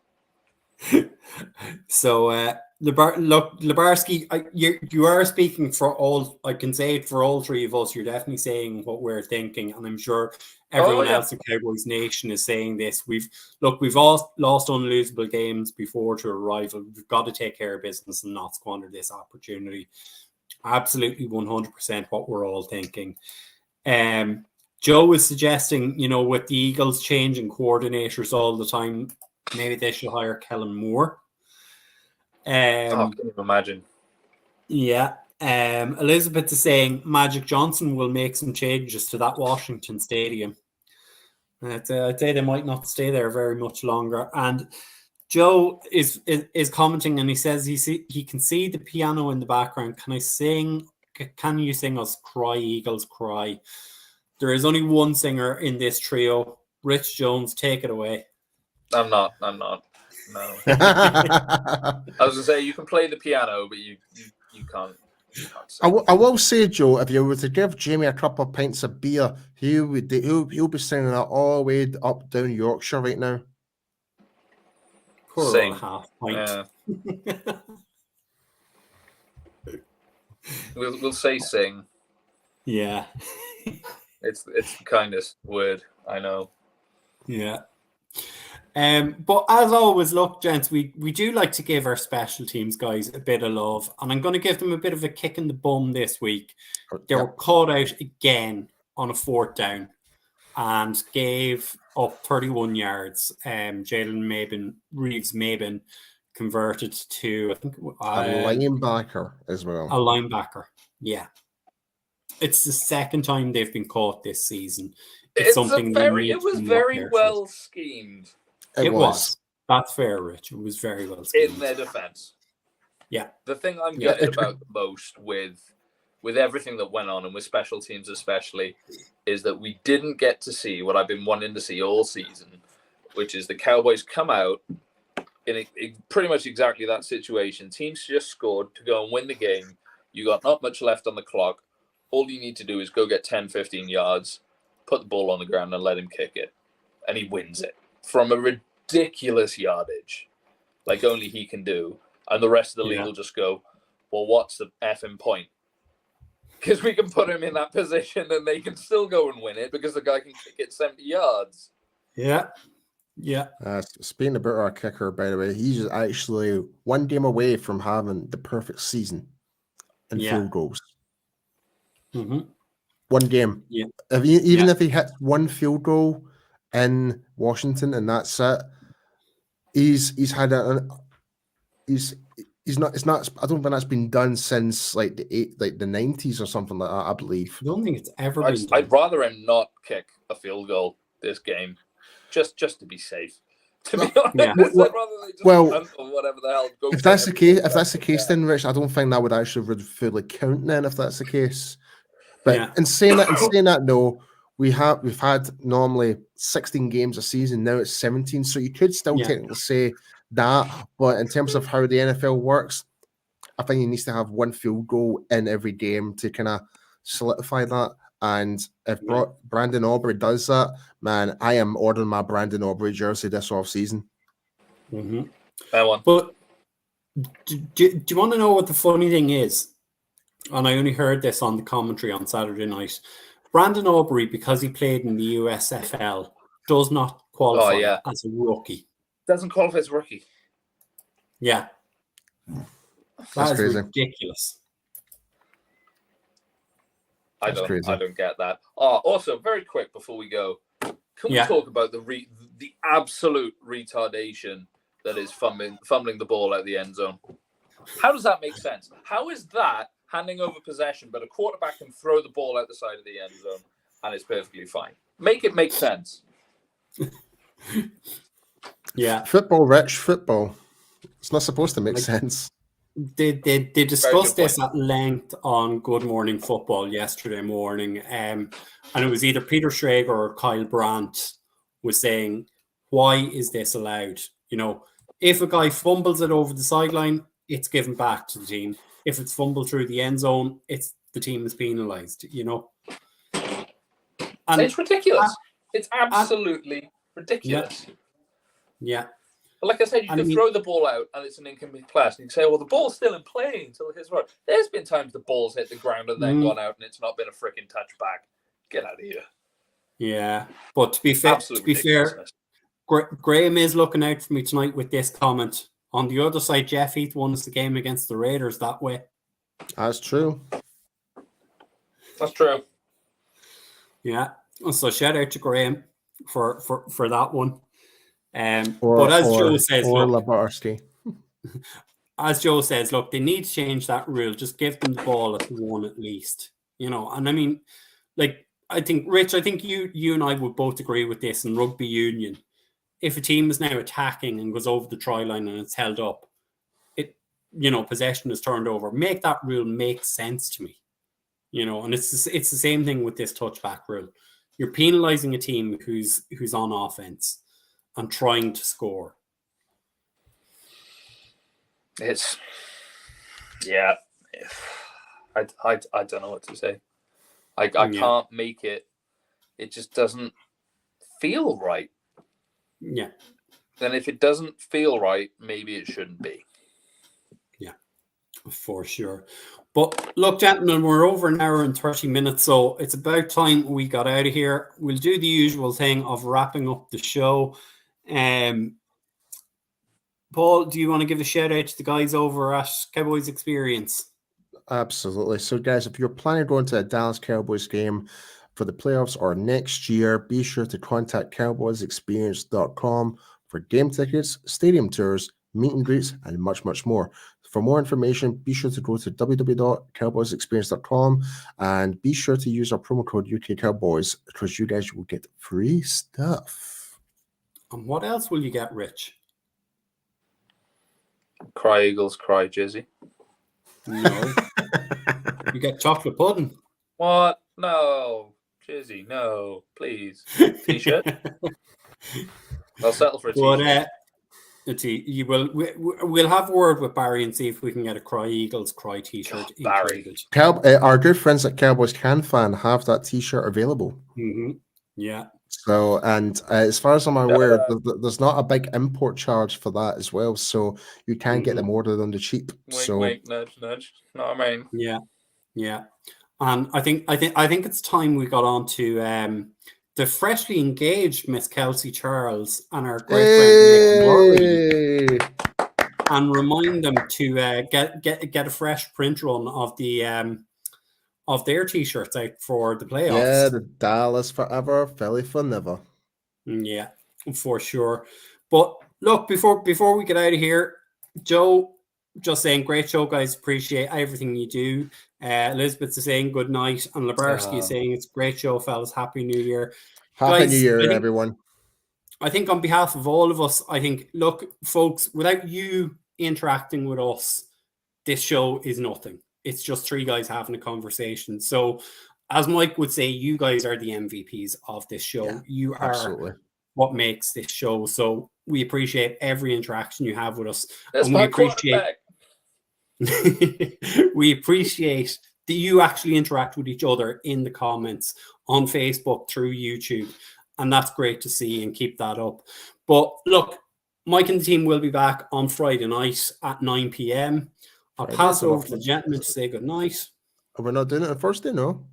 So, Lebarski, you are speaking for all. I can say it for all three of us. You're definitely saying what we're thinking, and I'm sure everyone else in Cowboys Nation is saying this. We've all lost unlosable games before to a rival. We've got to take care of business and not squander this opportunity. Absolutely, 100% what we're all thinking. Joe is suggesting, you know, with the Eagles changing coordinators all the time, maybe they should hire Kellen Moore. Can you imagine? Yeah. Elizabeth is saying Magic Johnson will make some changes to that Washington Stadium. I'd say they might not stay there very much longer. And Joe is commenting, and he says he can see the piano in the background. Can you sing us "Cry Eagles Cry"? There is only one singer in this trio. Rich Jones, take it away. I'm not. No. I was gonna say you can play the piano, but you can't. I will say, Joe, if you were to give Jamie a couple of pints of beer, he'll be singing that all the way up down Yorkshire right now. Poor Sing. Half pint. We'll say sing. Yeah. It's the kindest word I know. Yeah. But as always, look, gents, we do like to give our special teams guys a bit of love, and I'm going to give them a bit of a kick in the bum this week. They were caught out again on a 4th down and gave up 31 yards. Jalen Reeves Mabin converted to, I think, a linebacker as well. A linebacker, yeah. It's the second time they've been caught this season. It was very well schemed. It was. That's fair, Rich. It was very well schemed. In their defense. Yeah. The thing I'm getting about the most with everything that went on, and with special teams especially, is that we didn't get to see what I've been wanting to see all season, which is the Cowboys come out in pretty much exactly that situation. Teams just scored to go and win the game. You got not much left on the clock. All you need to do is go get 10, 15 yards, put the ball on the ground and let him kick it. And he wins it from a ridiculous yardage, like only he can do. And the rest of the league will just go, well, what's the effing point? Because we can put him in that position and they can still go and win it because the guy can kick it 70 yards. Yeah. Yeah. Speaking about our kicker, by the way, he's actually one game away from having the perfect season in field goals. Mm-hmm. One game. Yeah. If he hits one field goal in Washington and that's it, he's had it's not. I don't think that's been done since like the 90s or something like that. I believe. I don't think it's ever been done. I'd rather him not kick a field goal this game, just to be safe. To be honest, I'd rather they just punt or whatever the hell. If that's the case, then Rich, I don't think that would actually fully count. Then, if that's the case, but in saying that, no, we've had normally 16 games a season. Now it's 17, so you could still technically say that. But in terms of how the NFL works, I think he needs to have one field goal in every game to kind of solidify that. And if Brandon Aubrey does that, man, I am ordering my Brandon Aubrey jersey this offseason. Mm-hmm. But do you want to know what the funny thing is? And I only heard this on the commentary on Saturday night. Brandon Aubrey, because he played in the USFL, does not qualify as a rookie. Doesn't qualify as a rookie. Yeah. That's crazy. Ridiculous. I don't get that. Also, very quick before we go, can we talk about the absolute retardation that is fumbling the ball out the end zone. How does that make sense? How is that handing over possession, but a quarterback can throw the ball out the side of the end zone and it's perfectly fine? Make it make sense. Yeah. Football, Rich, football. It's not supposed to make sense. They discussed this at length on Good Morning Football yesterday morning, and it was either Peter Schrager or Kyle Brandt was saying, why is this allowed? You know, if a guy fumbles it over the sideline, it's given back to the team. If it's fumbled through the end zone, the team is penalised, you know. And it's ridiculous. It's absolutely ridiculous. Yeah. But like I said, you can throw the ball out and it's an incomplete pass. And you can say, well, the ball's still in play until his run. There's been times the ball's hit the ground and then gone out and it's not been a freaking touchback. Get out of here. Yeah. But to be fair, Graham is looking out for me tonight with this comment. On the other side, Jeff Heath won us the game against the Raiders that way. That's true. That's true. Yeah. So shout out to Graham for that one. But as Joe says, look, they need to change that rule. Just give them the ball at the one at least, you know. And I mean, like, I think you and I would both agree with this in rugby union. If a team is now attacking and goes over the try line and it's held up, possession is turned over. Make that rule make sense to me, you know. And it's the same thing with this touchback rule. You're penalising a team who's on offense and trying to score. I don't know what to say. I can't make it. It just doesn't feel right. Yeah. Then if it doesn't feel right, maybe it shouldn't be. Yeah, for sure. But look, gentlemen, we're over an hour and 30 minutes, so it's about time we got out of here. We'll do the usual thing of wrapping up the show. Paul, do you want to give a shout out to the guys over at Cowboys Experience? Absolutely. So, guys, if you're planning on going to a Dallas Cowboys game for the playoffs or next year, be sure to contact cowboysexperience.com for game tickets, stadium tours, meet and greets, and much, much more. For more information, be sure to go to www.cowboysexperience.com and be sure to use our promo code UK Cowboys because you guys will get free stuff. And what else will you get, Rich? Cry Eagles, cry Jizzy. No. You get chocolate pudding. What? No. Jizzy, no. Please. T-shirt? I'll settle for a T-shirt. We'll have a word with Barry and see if we can get a Cry Eagles, cry T-shirt. Barry. Our good friends at Cowboys Can Fan have that T-shirt available. Mm-hmm. Yeah. So, and as far as I'm aware, there's not a big import charge for that as well. So you can get them ordered on the cheap. Wink, nudge, nudge. Know what I mean? Yeah. Yeah. And I think it's time we got on to the freshly engaged Miss Kelsey Charles and our great friend Nick Murray, and remind them to get a fresh print run of their T-shirts out for the playoffs. Yeah, the Dallas forever, Philly for never. Yeah, for sure. But look, before we get out of here, Joe, just saying, great show, guys. Appreciate everything you do. Elizabeth's saying good night, and Labarski is saying it's a great show, fellas. Happy New Year. Happy New Year, everyone. I think on behalf of all of us, look, folks, without you interacting with us, this show is nothing. It's just three guys having a conversation. So, as Mike would say, you guys are the MVPs of this show. Yeah, you are what makes this show. So, we appreciate every interaction you have with us. That's my quarterback. We appreciate that you actually interact with each other in the comments on Facebook, through YouTube. And that's great to see, and keep that up. But look, Mike and the team will be back on Friday night at 9 p.m. I'll pass over to the gentleman to say good night. We're not doing it on Thursday, no?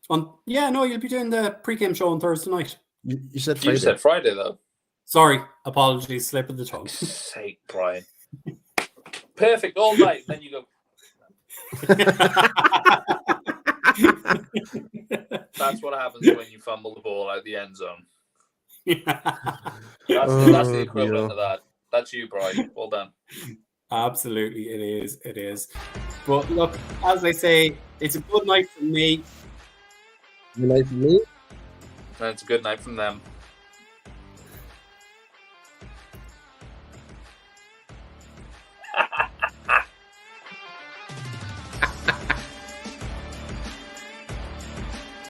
You'll be doing the pre-game show on Thursday night. You said Friday. You said Friday, though. Sorry, apologies, slip of the tongue. For God's sake, Brian. Perfect all night, then you go. That's what happens when you fumble the ball out the end zone. That's the equivalent of that. That's you, Brian. Well done. Absolutely, it is. It is. But look, as I say, it's a good night for me. Good night for me. And it's a good night from them.